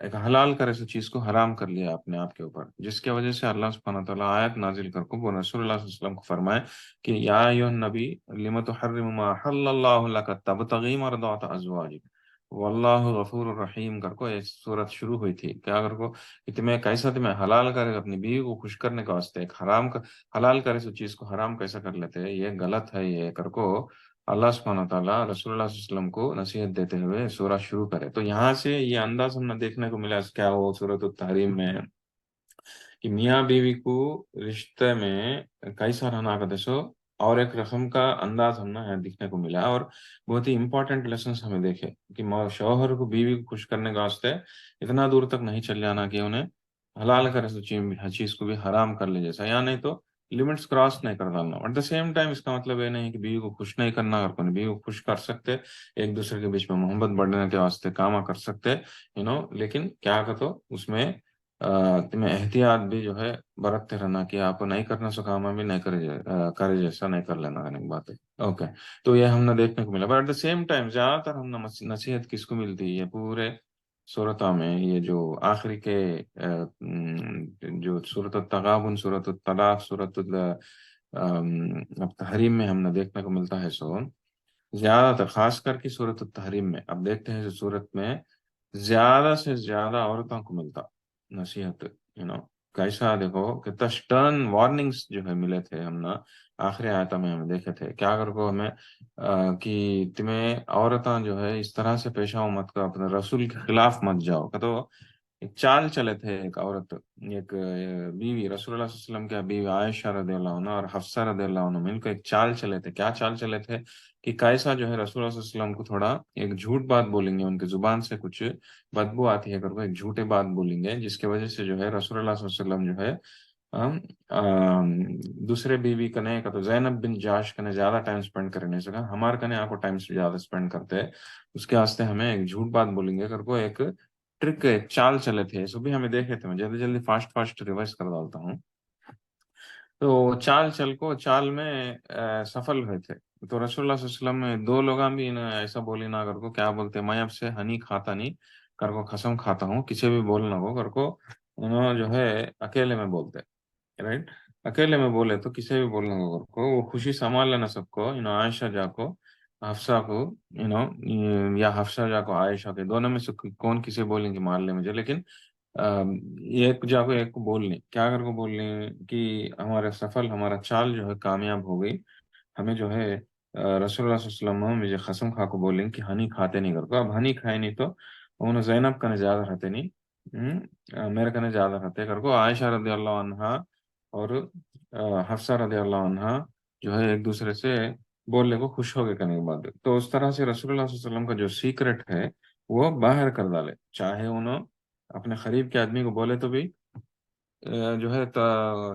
ایک حلال کرے سو چیز کو حرام کر لیا اپنے آپ کے اوپر، جس کی وجہ سے اللہ سبحانہ تعالیٰ آیت نازل کر کو وہ رسول اللہ صلی اللہ علیہ وسلم کو فرمائے کہ یا ایھا النبی لم تحرم ما حل اللہ لک تبتغی مرضات ازواجک واللہ غفور الرحیم کر کو یہ صورت شروع ہوئی تھی، کیا کر کو کہ تمہیں کیسا تمہیں حلال کرے اپنی بیوی کو خوش کرنے کے واسطے ایک حلال کرے سو چیز کو حرام کیسا کر لیتے ہیں، یہ غلط ہے یہ کر کو اللہ سبحانہ تعالیٰ رسول اللہ صلی اللہ علیہ وسلم کو نصیحت دیتے ہوئے سورہ شروع کرے۔ تو یہاں سے یہ انداز ہم نے دیکھنے کو ملا کیا وہ سورۃ التحریم میں کہ میاں بیوی کو رشتے میں کیسا رہنا کا دیسو اور ایک رسم کا انداز ہم نے دیکھنے کو ملا، اور بہت ہی امپورٹنٹ لیسنس ہمیں دیکھے کہ شوہر کو بیوی کو خوش کرنے کا واسطے اتنا دور تک نہیں چل جانا کہ انہیں حلال کرے سو ہر چیز کو بھی حرام کر لے جیسا، یا نہیں تو لمٹس کراس نہیں کر ڈالنا۔ ایٹ دا سیم ٹائم اس کا مطلب یہ نہیں ہے کہ بیوی کو خوش نہیں کرنا، اگر کوئی بیوی کو خوش کر سکتے، ایک دوسرے کے بیچ میں محبت بڑھنے کے واسطے کام کر سکتے لیکن کیا کہ تو اس میں تمہیں احتیاط بھی جو ہے برتتے رہنا کہ آپ نہیں کرنا سو کام بھی نہیں کرے جیسا نہیں کر لینا کرنے کی بات ہے۔ اوکے، تو یہ ہم نے دیکھنے کو ملا، but at the same time زیادہ تر ہم نے نصیحت کس کو ملتی ہے پورے صورتوں میں، یہ جو آخری کے جو صورت التغابن، صورت الطلاق، صورت التحریم میں ہم نے دیکھنے کو ملتا ہے سو زیادہ تر خاص کر کے صورت التحریم میں اب دیکھتے ہیں جو صورت میں زیادہ سے زیادہ عورتوں کو ملتا نصیحت کیسا دیکھو کہ ٹرن وارننگس جو ہے ملے تھے ہم نے آخری آیتوں میں ہم دیکھے تھے کیا کر کو ہمیں کہ تمہیں عورتیں جو ہے اس طرح سے پیش آؤ مت کرو، اپنے رسول کے خلاف مت جاؤ کہ تو ایک چال چلے تھے، ایک عورت ایک بیوی رسول اللہ صلی اللہ علیہ وسلم کے بیوی عائشہ رضی اللہ عنہ اور حفصہ رضی اللہ عنہ مل کو ایک چال چلے تھے، کیا چال چلے تھے کہ کیسا جو ہے رسول اللہ صلی اللہ علیہ وسلم کو تھوڑا ایک جھوٹ بات بولیں گے، ان کی زبان سے کچھ بدبو آتی ہے کر کو ایک جھوٹے بات بولیں گے، جس کی وجہ سے جو ہے رسول اللہ صلی اللہ علیہ وسلم جو ہے دوسرے بیوی کنے کا تو زینب بن جاش کنے زیادہ ٹائم سپینڈ کرنے سکا، ہمارے کنے آپ کو ٹائم زیادہ سپینڈ کرتے ہیں، اس کے واسطے ہمیں ایک جھوٹ بات بولیں گے کر کو ایک ٹرک ایک چال چلے تھے، سو بھی ہمیں دیکھے تھے، میں جلدی جلدی فاسٹ فاسٹ ریوائز کر ڈالتا ہوں۔ تو چال چل کو چال میں سفل ہوئے تھے، تو رسول اللہ صلی اللہ علیہ وسلم میں دو لوگ بھی ایسا بولی نہ کر کو کیا بولتے میں اب سے ہنی کھاتا نہیں کر کو قسم کھاتا ہوں کسی بھی بولنا کو کر کو انہوں جو ہے اکیلے میں بولتے رائٹ، اکیلے میں بولے تو کسی بھی بولنا کو کر کو وہ خوشی سنبھال لینا سب کو عائشہ جا کو حفصہ کو یا حفصہ جا کو عائشہ کے دونوں میں سے کون کسی بولیں گے مان لے مجھے، لیکن ایک جا کو ایک کو بول لیں کیا کر کو بول لیں کہ ہمارا سفل ہمارا چال جو ہے کامیاب ہو گئی، ہمیں جو ہے رسول اللہ صلی اللہ علیہ وسلم مجھے قسم کھا کو بولیں کہ ہنی کھاتے نہیں کر کو، اب ہنی کھائے نہیں تو انہوں زینب کنے زیادہ رہتے نہیں، میرے کنے زیادہ رہتے کر کو عائشہ رضی اللہ عنہا اور حفصہ رضی اللہ عنہا جو ہے ایک دوسرے سے بولنے کو خوش ہو گئے کرنے کے بعد، تو اس طرح سے رسول اللہ صلی اللہ علیہ وسلم کا جو سیکرٹ ہے وہ باہر کر ڈالے، چاہے انہوں اپنے قریب کے آدمی کو بولے تو بھی جو ہے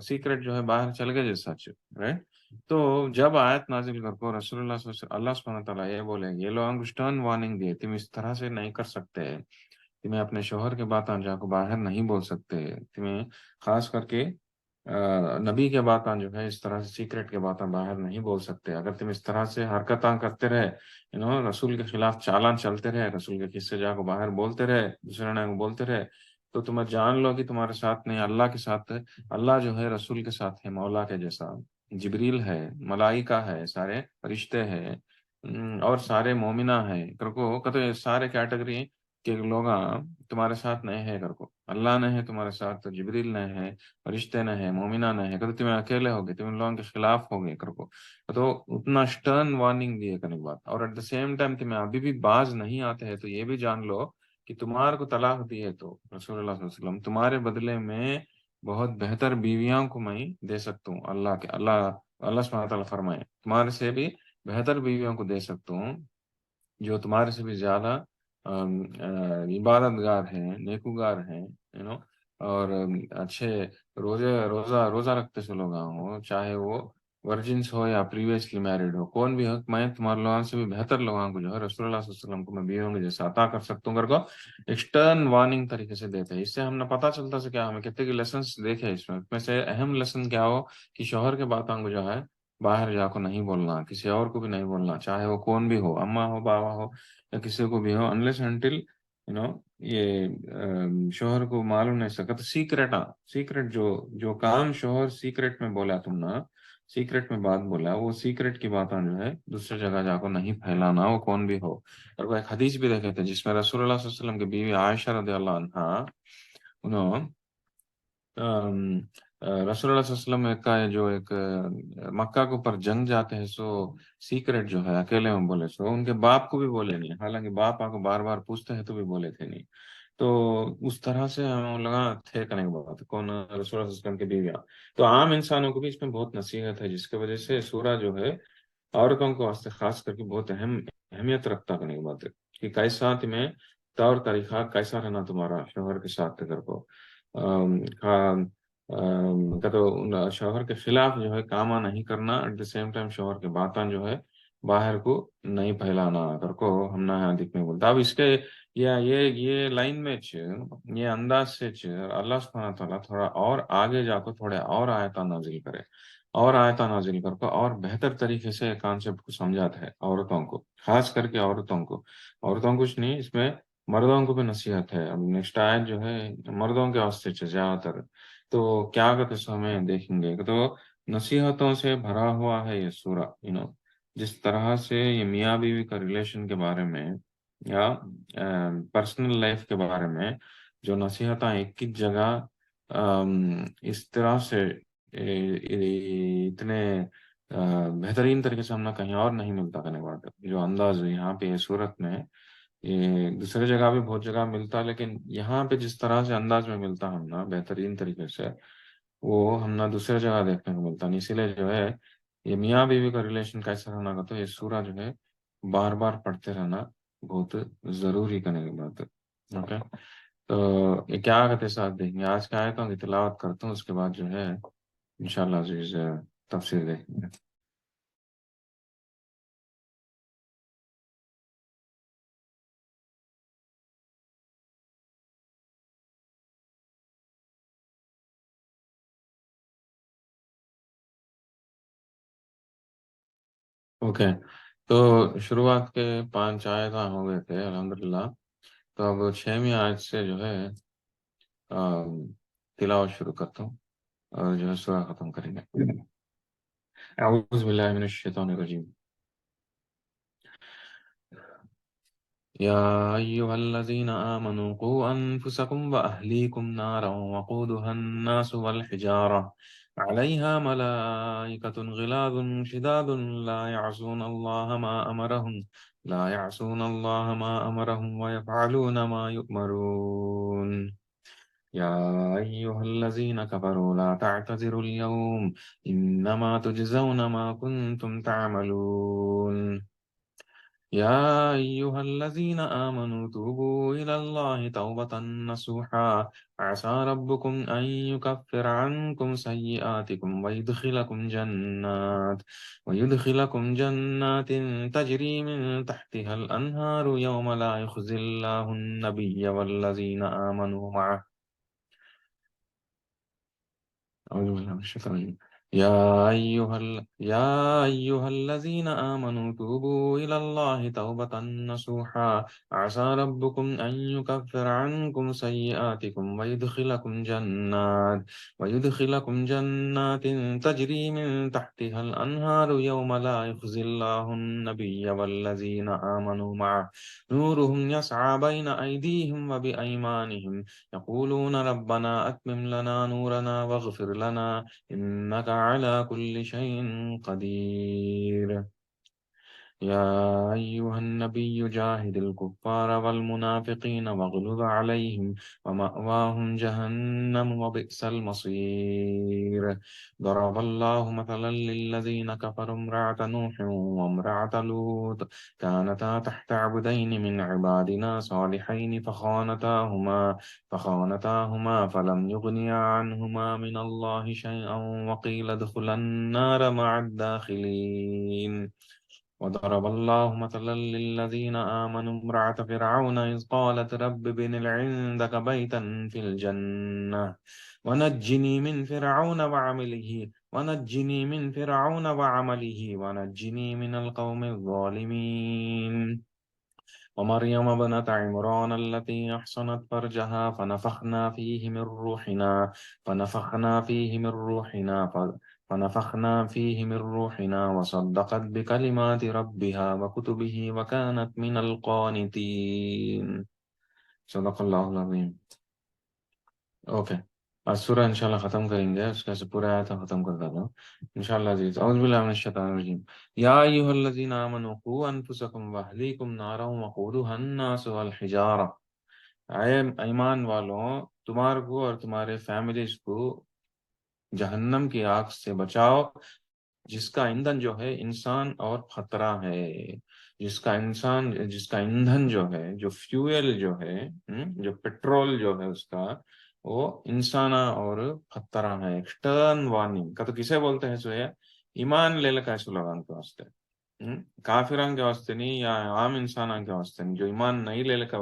سیکرٹ جو ہے باہر چل گئے جیسا سچ رائٹ۔ تو جب آیت نازل کر کو رسول اللہ صلی اللہ علیہ وسلم اللہ سبحانہ تعالیٰ یہ بولے یہ لوگ اسٹرن وارننگ دیے تم اس طرح سے نہیں کر سکتے، تمہیں اپنے شوہر کے باتیں جا کو باہر نہیں بول سکتے، تمہیں خاص کر کے نبی کے باتیں جو ہے اس طرح سے سیکرٹ کے باتیں باہر نہیں بول سکتے، اگر تم اس طرح سے حرکتاں کرتے رہے رسول کے خلاف چالان چلتے رہے، رسول کے قصے جا کو باہر بولتے رہے، دوسرے نے بولتے رہے، تو تمہیں جان لو کہ تمہارے ساتھ نہیں اللہ کے ساتھ ہے، اللہ جو ہے رسول کے ساتھ ہے، مولا کے جیسا جبریل ہے، ملائکہ ہے، سارے فرشتے ہیں اور سارے مومنہ ہیں کر کو کہتے سارے کیٹیگری کے لوگ تمہارے ساتھ نہیں ہے کر کو، اللہ نے ہے تمہارے ساتھ، تو جبریل نے ہے، فرشتے نے ہے، مومنہ نے ہے، کہتے تمہیں اکیلے ہو گئے، تم ان لوگوں کے خلاف ہو گئے کر کو، تو اتنا سٹرن وارننگ دی ہے کرنے کی بات، اور ایٹ دا سیم ٹائم تمہیں ابھی بھی باز نہیں آتے ہیں تو یہ بھی جان لو کہ تمہارے کو طلاق دی ہے تو رسول اللہ صلی اللہ علیہ وسلم تمہارے بدلے میں بہت بہتر بیویاں کو میں دے سکتا ہوں، اللہ سبحانہ وتعالیٰ فرمائے تمہارے سے بھی بہتر بیویوں کو دے سکتا ہوں جو تمہارے سے بھی زیادہ عبادت گار ہیں، نیکوگار ہیں اور اچھے روزہ رکھتے سے لوگ ہوں، چاہے وہ ورجنس ہو یا پریویسلی میرڈ ہو، کون بھی ہو، میں تمہارے لوگوں سے بھی بہتر لوگوں کو جو ہے رسول اللہ صلی اللہ علیہ وسلم کو میں بیویوں کے جیسا عطا کر سکتا ہوں کر کو ایکسٹرن وارننگ طریقے سے دیتے ہیں، اس سے ہم نے پتہ چلتا سے کیا ہمیں کتنے کے لیسنس دیکھے اس میں سے اہم لیسن کیا ہو کہ شوہر کے باتوں کو جو ہے باہر جا کو نہیں بولنا، کسی اور کو بھی نہیں بولنا، چاہے وہ کون بھی ہو، اماں ہو، بابا ہو یا کسی کو بھی ہو، انلیس انٹل نو یہ شوہر کو معلوم نہیں سکا تو سیکرٹ سیکرٹ جو کام شوہر سیکرٹ میں بولا تم نا، سیکرٹ میں بات بولا، وہ سیکرٹ کی باتیں جو ہے دوسری جگہ جا کو نہیں پھیلانا، وہ کون بھی ہو۔ اور وہ ایک حدیث بھی دیکھے تھے جس میں رسول اللہ صلی اللہ علیہ وسلم کی بیوی عائشہ رضی اللہ عنہا، انہوں رسول اللہ صلی اللہ علیہ وسلم کا جو ایک مکہ کے اوپر جنگ جاتے ہیں سو سیکرٹ جو ہے اکیلے میں بولے، سو ان کے باپ کو بھی بولے نہیں، حالانکہ باپ آپ کو بار بار پوچھتے ہیں تو بھی بولے تھے نہیں۔ تو اس طرح سے ہمیں لگا تھے کرنے کے بعد کون رسول اللہ صلی اللہ علیہ وسلم کی بیویاں، تو عام انسانوں کو بھی اس میں بہت نصیحت ہے، جس کی وجہ سے سورہ جو ہے عورتوں کو واسطے خاص کر کے بہت اہمیت رکھتا کرنے کی بات ہے کہ کیسا تمہیں طور طریقہ کیسا رہنا تمہارا شوہر کے ساتھ اگر کو کا تو شوہر کے خلاف جو ہے کاما نہیں کرنا، ایٹ دا سیم ٹائم شوہر کے باتیں جو ہے باہر کو نہیں پھیلانا اگر کو ہم نہ یہاں دکھنے بولتا اب اس کے یہ لائن میں یہ انداز سے اللہ سبحانہ تعالیٰ تھوڑا اور آگے جا کو تھوڑے اور آیتہ نازل کرے، اور آیتہ نازل کر کو اور بہتر طریقے سے کانسیپٹ کو سمجھاتا ہے عورتوں کو، خاص کر کے عورتوں کچھ نہیں، اس میں مردوں کو بھی نصیحت ہے۔ اب نیکسٹ آیت جو ہے مردوں کے واسطے زیادہ تر، تو کیا کہتے سو ہمیں دیکھیں گے تو نصیحتوں سے بھرا ہوا ہے یہ سورہ، جس طرح سے یہ میاں بیوی کا ریلیشن کے بارے میں یا پرسنل لائف کے بارے میں جو نصیحتیں ایک ہی جگہ اس طرح سے اتنے بہترین طریقے سے ہم نے کہیں اور نہیں ملتا کرنے کے بعد جو انداز یہاں پہ یہ صورت میں، یہ دوسرے جگہ بھی بہت جگہ ملتا، لیکن یہاں پہ جس طرح سے انداز میں ملتا ہم نا بہترین طریقے سے، وہ ہم نہ دوسرے جگہ دیکھنے کو ملتا نہیں، اسی لیے جو ہے یہ میاں بیوی کا ریلیشن کیسا رہنا کا تو یہ سورہ جو ہے بار بار پڑھتے رہنا بہت ضروری کرنے کی بات ہے۔ اوکے، تو یہ کیا کہتے ساتھ دیکھیں گے، آج کا آیتوں کی تلاوت کرتا ہوں، اس کے بعد جو ہے انشاءاللہ عزیز تفسیر دیکھیں گے۔ اوکے، تو شروعات کے 5 آیت ہو گئے تھے الحمدللہ، تو اب 6ویں آیت سے جو ہے تلاوت شروع کرتا ہوں اور جو ہے سورہ ختم کریں گے۔ اعوذ باللہ من الشیطان الرجیم۔ يا أيها الذين آمنوا قوا أنفسكم وأهليكم نارا وقودها الناس والحجارة عليها ملائكة غلاظ شداد لا يعصون الله ما أمرهم ويفعلون ما يؤمرون يا أيها الذين كفروا لا تعتذروا اليوم إنما تجزون ما كنتم تعملون يا أيها الذين آمنوا توبوا إلى الله توبة نصوحا عسى ربكم أن يكفر عنكم سيئاتكم ويدخلكم جنات تجري من تحتها الأنهار يوم لا يخزي الله النبي والذين آمنوا معه أعوذ بالله من الشيطان الرجيم يا أيها الذين آمنوا توبوا إلى الله توبة نصوحا عسى ربكم أن يكفر عنكم سيئاتكم ويدخلكم جنات تجري من تحتها الأنهار يوم لا يخزي الله النبي والذين آمنوا معه نورهم يسعى بين أيديهم وبأيمانهم يقولون ربنا أتمم لنا نورنا واغفر لنا إنك على كل شيء قدير يا أيها النبي جاهد الكفار والمنافقين واغلظ عليهم ومأواهم جهنم وبئس المصير ضرب الله مثلا للذين كفروا امرأة نوح وامرأة لوط كانتا تحت عبدين من عبادنا صالحين فخانتاهما فلم يغنيا عنهما من الله شيئا وقيل ادخلا النار مع الداخلين وضرب الله مثلا للذين آمنوا امرأة فرعون إذ قالت رب ابن لي عندك بيتا في الجنة ونجني من فرعون وعمله ونجني من القوم الظالمين ومريم ابنت عمران التي أحصنت فرجها فنفخنا فيه من روحنا فنفخنا فيه من روحنا فنفخنا فيه من روحنا وصدقت بكلمات ربها وكتبه وكانت من القانتين. صدق اللہ العظیم. اوکے، آج سورہ انشاءاللہ ختم کریں گے، اس کا سے پورا آیت ختم کر دیتا ہوں انشاءاللہ عزیز. اعوذ باللہ من الشیطان الرجیم. یا ایھا الذین آمنوا قوا انفسکم واہلیکم نارا وقودها الناس والحجارہ. اے ایمان والوں، تمہارے کو اور تمہارے فیملیز کو جہنم کی آگ سے بچاؤ، جس کا ایندھن جو ہے انسان اور خطرہ ہے. جس کا ایندھن جو ہے، جو فیوئل جو ہے، جو پیٹرول جو ہے اس کا، وہ انسان اور خطرہ ہے. ایکسٹرن وارننگ کا تو کسے بولتے ہیں؟ سو ہے ایمان لے لکا ایسو لگان کے واسطے، کافران کے واسطے نہیں، یا عام انسانان کے واسطے نہیں. جو ایمان نہیں لے لکا،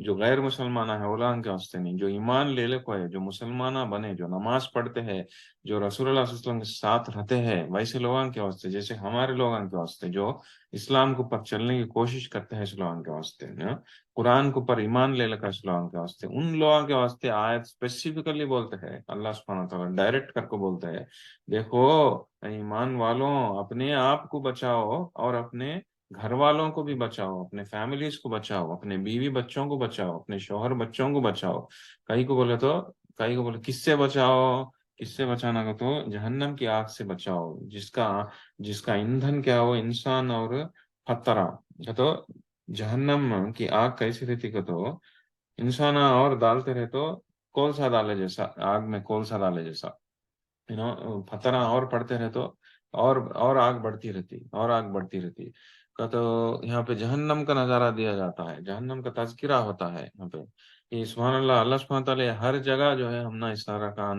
جو غیر مسلمان ہے اولان کے واسطے نہیں. جو ایمان لے لے کو ہے، جو مسلمانہ بنے، جو نماز پڑھتے ہیں، جو رسول اللہ صلی اللہ علیہ وسلم کے ساتھ رہتے ہیں، ویسے لوگوں کے واسطے، جیسے ہمارے لوگوں کے واسطے جو اسلام کو پر چلنے کی کوشش کرتے ہیں، اس لوگوں کے واسطے، قرآن کو پر ایمان لے لگا اس لوگوں کے واسطے، ان لوگوں کے واسطے آیت اسپیسیفکلی بولتے ہیں. اللہ سبحانہ وتعالیٰ ڈائریکٹ کر کو بولتے ہیں، دیکھو ایمان والوں، اپنے آپ کو بچاؤ اور اپنے گھر والوں کو بھی بچاؤ، اپنے فیملیز کو بچاؤ، اپنے بیوی بچوں کو بچاؤ، اپنے شوہر بچوں کو بچاؤ. کئی کو بولے کس سے بچاؤ؟ کس سے بچانا کو تو جہنم کی آگ سے بچاؤ، جس کا ایندھن کیا ہو انسان اور خطرہ. تو جہنم کی آگ کیسی رہتی کہ تو انسان اور ڈالتے رہے تو کولسا ڈالے جیسا، آگ میں کولسا ڈالے جیسا، خطرہ اور پڑتے رہے تو اور آگ بڑھتی رہتی، اور آگ بڑھتی رہتی. تو یہاں پہ جہنم کا نظارہ دیا جاتا ہے، جہنم کا تذکرہ ہوتا ہے یہاں پہ. کہ سبحان اللہ، اللہ سبحانہ تعالیٰ ہر جگہ جو ہے ہم نے اس طرح کا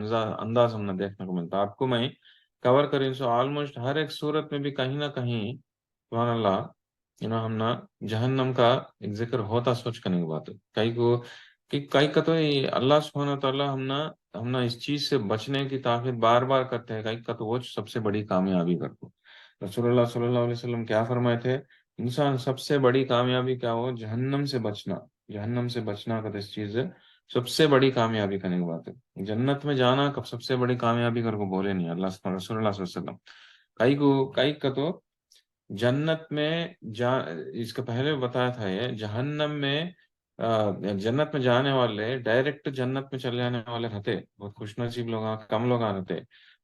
انداز ہم نے دیکھنے کو ملتا. آپ کو میں کور کریں سو آلموسٹ ہر ایک صورت میں بھی کہیں نہ کہیں سبحان اللہ ہم نے جہنم کا ایک ذکر ہوتا. سوچ کرنے کی بات ہے کئی کا تو اللہ سبحانہ تعالیٰ ہم نے اس چیز سے بچنے کی تاکید بار بار کرتے ہیں. کئی کا تو وہ سب سے بڑی کامیابی کرتے. رسول اللہ صلی اللہ علیہ وسلم کیا فرمائے تھے؟ انسان سب سے بڑی کامیابی کیا ہو؟ جہنم سے بچنا. جہنم سے بچنا کا اس چیز سب سے بڑی کامیابی کرنے کی بات ہے. جنت میں جانا کب سب سے بڑی کامیابی کر کو بولے نہیں اللہ رسول اللہ صلی اللہ علیہ وسلم. کئی کا تو جنت میں اس کا پہلے بتایا تھا یہ جہنم میں جنت میں جانے والے ڈائریکٹ جنت میں چلے جانے والے رہتے بہت خوش نصیب لوگ، کم لوگ رہتے.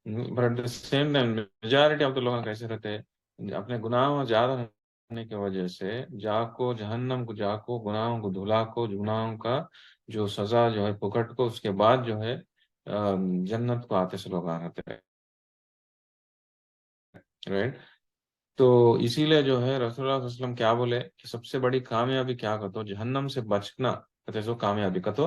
But at the same time majority of the لوگ کیسے رہتے؟ اپنے گناہوں زیادہ رہنے کی وجہ سے جہنم کو گناہوں کو دھلا کو گناہوں کا جو سزا جو ہے پکٹ کو، اس کے بعد جو ہے جنت کو آتے سے لوگ رہتے ہیں. رائٹ. تو اسی لیے جو ہے رسول اللہ صلی اللہ علیہ وسلم کیا بولے کہ سب سے بڑی کامیابی کیا کہتے جہنم سے بچنا کہتے سو کامیابی کا تو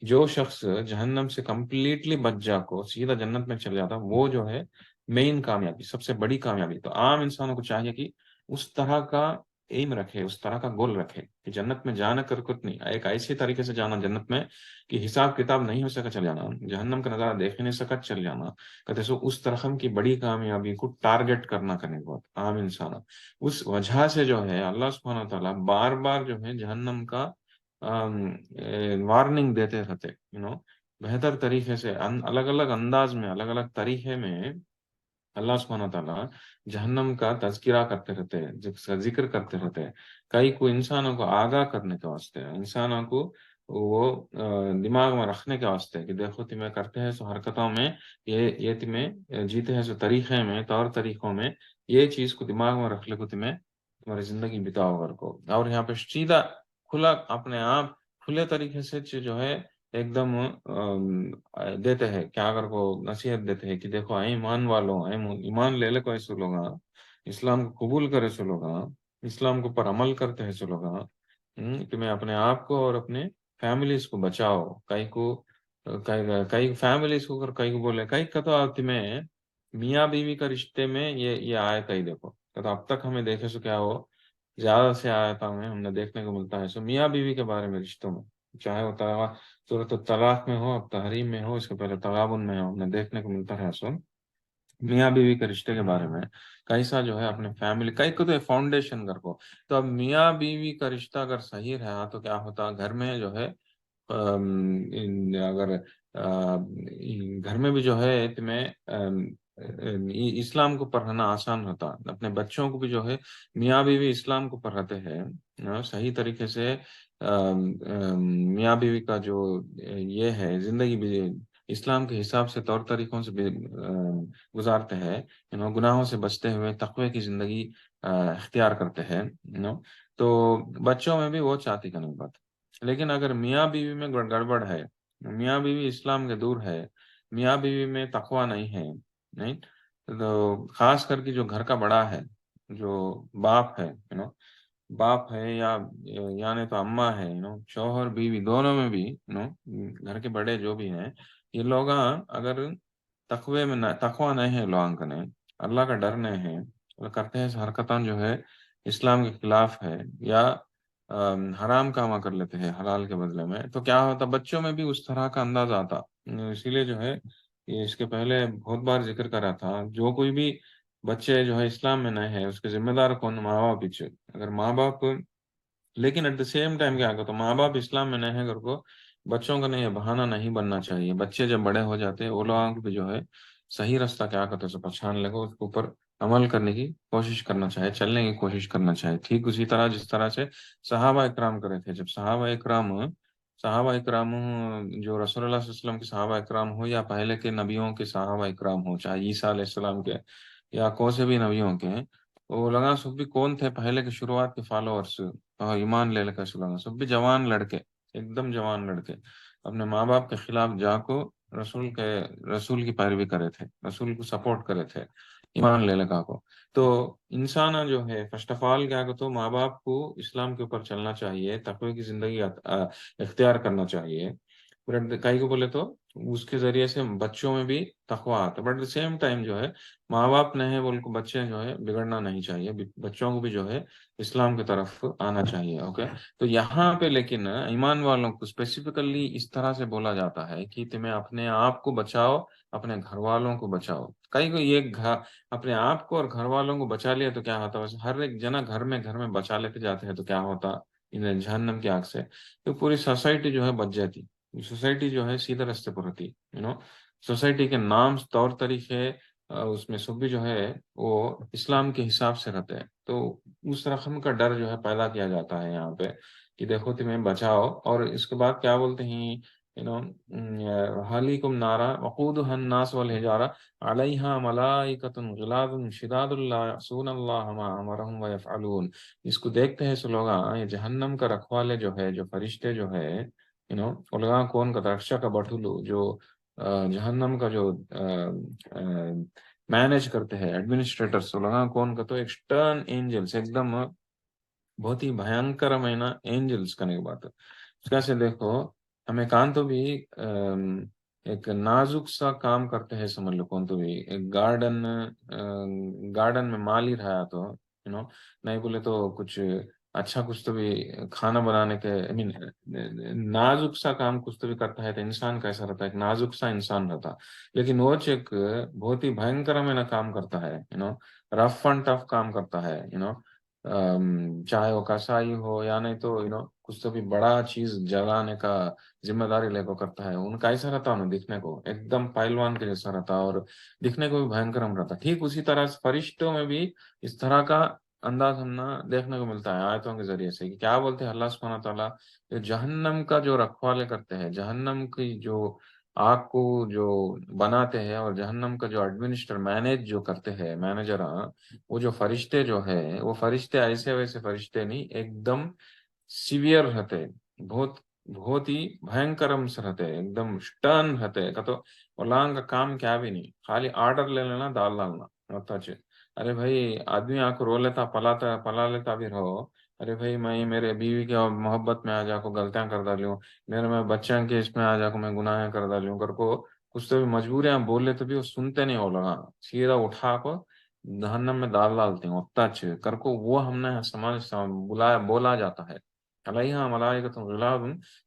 جو شخص جہنم سے کمپلیٹلی بچ جا کو سیدھا جنت میں چل جاتا، وہ جو ہے مین کامیابی، سب سے بڑی کامیابی. تو عام انسانوں کو چاہیے کہ اس طرح کا ایم رکھے، اس طرح کا گول رکھے کہ جنت میں جانا کر کچھ نہیں، ایک ایسے طریقے سے جانا جنت میں کہ حساب کتاب نہیں ہو سکا چل جانا، جہنم کا نظارہ دیکھ نہیں سکا چل جانا. کہتے سو اس طرح کی بڑی کامیابی کو ٹارگٹ کرنا کرنے کو عام انسان. اس وجہ سے جو ہے اللہ سبحانہ تعالیٰ بار بار جو ہے جہنم کا وارننگ دیتے رہتے. بہتر طریقے سے الگ الگ انداز میں، الگ الگ طریقے میں اللہ سبحانہ تعالیٰ جہنم کا تذکرہ کرتے رہتے ہیں، جس کا ذکر کرتے رہتے ہیں. کئی کو انسانوں کو آگاہ کرنے کے واسطے، انسانوں کو وہ دماغ میں رکھنے کے واسطے کہ دیکھو تمہیں کرتے ہیں سو حرکتوں میں، یہ تمہیں جیتے ہیں سو طریقے میں، طور طریقوں میں یہ چیز کو دماغ میں رکھ لے کو تمہیں تمہاری زندگی بتاؤ کر کو. اور یہاں پہ سیدھا کھلا اپنے آپ کھلے طریقے سے جو ہے ایک دم دیتے ہیں کیا اگر کو نصیحت دیتے ہیں کہ دیکھو ایمان والوں، ایمان لے لے کو ایسے لوگ اسلام کو قبول کرے سو لوگ، اسلام کو پر عمل کرتے ہیں سو لوگ، تمہیں اپنے آپ کو اور اپنے فیملیز کو بچاؤ. کئی فیملیز کو کئی کو بولے کئی کا تو تمہیں میاں بیوی کا رشتے میں یہ آیا کہیں دیکھو تو اب تک ہمیں دیکھے سو کیا ہو زیادہ سے آیتوں میں ہم نے دیکھنے کو ملتا ہے سو میاں بیوی کے بارے میں رشتوں میں، چاہے وہ صورت الطلاق میں ہو، اب تحریم میں ہو، اس کے پہلے تغابن میں ہو، ہم نے دیکھنے کو ملتا ہے سو میاں بیوی کے رشتے کے بارے میں کیسا جو ہے اپنے فیملی کئی کو تو فاؤنڈیشن گھر کو. تو اب میاں بیوی کا رشتہ اگر صحیح رہا تو کیا ہوتا گھر میں جو ہے اگر گھر میں بھی جو ہے تمہیں اسلام کو پڑھانا آسان ہوتا. اپنے بچوں کو بھی جو ہے میاں بیوی اسلام کو پڑھاتے ہیں صحیح طریقے سے. میاں بیوی کا جو یہ ہے زندگی بھی اسلام کے حساب سے طور طریقوں سے بھی گزارتے ہیں. گناہوں سے بچتے ہوئے تقوی کی زندگی اختیار کرتے ہیں. تو بچوں میں بھی وہ چاہتی کا نہیں بات. لیکن اگر میاں بیوی میں گڑبڑ ہے، میاں بیوی اسلام کے دور ہے، میاں بیوی میں تقوی نہیں ہے، نہیں تو خاص کر کے جو گھر کا بڑا ہے، جو باپ ہے، باپ ہے یا یعنی تو اماں ہے، شوہر بیوی دونوں میں بھی گھر کے بڑے جو بھی ہیں یہ لوگ اگر تقوی میں تقوی نہیں ہے لوگوں کا نہیں، اللہ کا ڈر نہیں ہے، وہ کرتے ہیں حرکتان جو ہے اسلام کے خلاف ہے یا حرام کام کر لیتے ہیں حلال کے بدلے میں، تو کیا ہوتا بچوں میں بھی اس طرح کا انداز آتا. اسی لیے جو ہے یہ اس کے پہلے بہت بار ذکر کرا تھا جو کوئی بھی بچے جو ہے اسلام میں نہیں ہے اس کے ذمہ دار کون ماں باپ پیچھے. اگر ماں باپ لیکن ایٹ دا سیم ٹائم کیا کرتا ماں باپ اسلام میں نہیں ہے گھر کو بچوں کا نہیں بہانہ نہیں بننا چاہیے. بچے جب بڑے ہو جاتے ہیں وہ لوگوں کو بھی جو ہے صحیح راستہ کیا کرتے ہیں پہچان لے گا اس کے اوپر عمل کرنے کی کوشش کرنا چاہے، چلنے کی کوشش کرنا چاہے. ٹھیک اسی طرح جس طرح سے صحابہ اکرام کرے تھے. جب صحابہ اکرام جو رسول اللہ صلی اللہ علیہ وسلم کے صحابہ اکرام ہو یا پہلے کے نبیوں کے صحابہ اکرام ہو، چاہے عیسیٰ علیہ السلام کے یا کون سے بھی نبیوں کے، وہ لگا سب بھی کون تھے پہلے کے شروعات کے فالوورس ایمان لے لے سلام سب بھی جوان لڑکے، ایک دم جوان لڑکے اپنے ماں باپ کے خلاف جا کو رسول کی پیروی کرے تھے، رسول کو سپورٹ کرے تھے ایمان لے لگا کو. تو انسان جو ہے فرسٹ آف آل کیا کہ تو ماں باپ کو اسلام کے اوپر چلنا چاہیے، تقوی کی زندگی اختیار کرنا چاہیے. کئی کو بولے تو اس کے ذریعے سے بچوں میں بھی تقوی آتا. بٹ سیم ٹائم جو ہے ماں باپ نہیں بول کو بچے جو ہے بگڑنا نہیں چاہیے، بچوں کو بھی جو ہے اسلام کی طرف آنا چاہیے. اوکے. تو یہاں پہ لیکن ایمان والوں کو اسپیسیفکلی اس طرح سے بولا جاتا ہے کہ تمہیں اپنے آپ کو بچاؤ، اپنے گھر والوں کو بچاؤ. کئی کو یہ اپنے آپ کو اور گھر والوں کو بچا لیا تو کیا ہوتا ہے ہر ایک جنا گھر میں بچا لیتے جاتے ہیں تو کیا ہوتا انہیں جہنم کی آگ سے تو پوری سوسائٹی جو ہے بچ جاتی. سوسائٹی جو ہے سیدھے راستے پر ہوتی. سوسائٹی کے نام طور طریقے اس میں سب بھی جو ہے وہ اسلام کے حساب سے رہتے ہیں. تو اس رقم کا ڈر جو ہے پیدا کیا جاتا ہے یہاں پہ کہ دیکھو تمہیں بچاؤ. اور اس کے بعد کیا بولتے ہیں حالیکم نارا وقودها الناس والحجارہ علیہا ملائکۃ غلاظ شداد لا یعصون اللہ ما امرهم ویفعلون. اس کو دیکھتے ہیں سو لوگ یہ جہنم کا رکھوالے جو ہے جو فرشتے جو ہے لوگاں کون کا رکشا کا بٹولو جو جہنم کا جو مینج کرتے ہیں ایڈمنسٹریٹر لوگاں کون کا تو ایکسٹرن اینجلس ایک دم بہت ہی بھینکر مہینہ اینجلس کرنے کی بات ہے. اس کا سے دیکھو ہمیں کان تو بھی ایک نازک سا کام کرتے ہیں سمجھ لو کون تو بھی ایک گارڈن میں مال ہی رہا تو نہیں بولے تو کچھ اچھا کچھ تو بھی کھانا بنانے کے نازک سا کام کچھ تو بھی کرتا ہے تو انسان کیسا رہتا ہے ایک نازک سا انسان رہتا. لیکن وہ ایک بہت ہی بھینکر میں کام کرتا ہے رف اینڈ ٹف کام کرتا ہے چاہے وہ کسائی ہو یا نہیں تو کچھ تو بھی بڑا چیز جلانے کا ذمہ داری لے کو کرتا ہے. ان کا ایسا رہتا دکھنے کو ایک دم پہلوان کے جیسا رہتا اور دکھنے کو بھی بھینکرم رہتا. ٹھیک اسی طرح فرشتوں میں بھی اس طرح کا انداز ہم دیکھنے کو ملتا ہے آیتوں کے ذریعے سے کہ کیا بولتے ہیں اللہ سبحانہ تعالیٰ جہنم کا جو رکھوالے کرتے ہیں، جہنم کی جو آگ کو جو بناتے ہیں اور جہنم کا جو ایڈمنسٹر مینیج جو کرتے ہیں مینیجر وہ جو فرشتے جو ہے وہ فرشتے ایسے ویسے فرشتے نہیں، ایک دم سیویئر رہتے، بہت بہت ہی بھینکرم سے رہتے، ایک دم سٹرن رہتے کا تو علام کا کام کیا بھی نہیں خالی آرڈر لے لینا دال ڈالنا. ارے بھائی آدمی آ کو رو لیتا پلا لیتا بھی رہو. ارے بھائی میں میرے بیوی کے محبت میں آ جا کو غلطیاں کر ڈالیوں، میرے میں بچوں کے اس میں آ جا کو میں گناہ کر ڈالیوں کر کو کچھ تو بھی مجبوریاں بول لیتے بھی وہ سنتے نہیں ہو لگا سیدھا اٹھا کو جہنم میں ڈال ڈالتے ہیں اتنا اچھے کر کو. وہ ہم نے سمجھ بولا جاتا ہے علیہا ملائکۃ غلاظ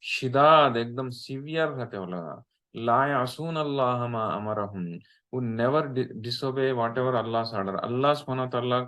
شداد ایک دم سیویئر رہتے ہو لگا لا یعصون اللہ ما امرهم who never disobey whatever Allah's order. Allah subhanahu wa ta'ala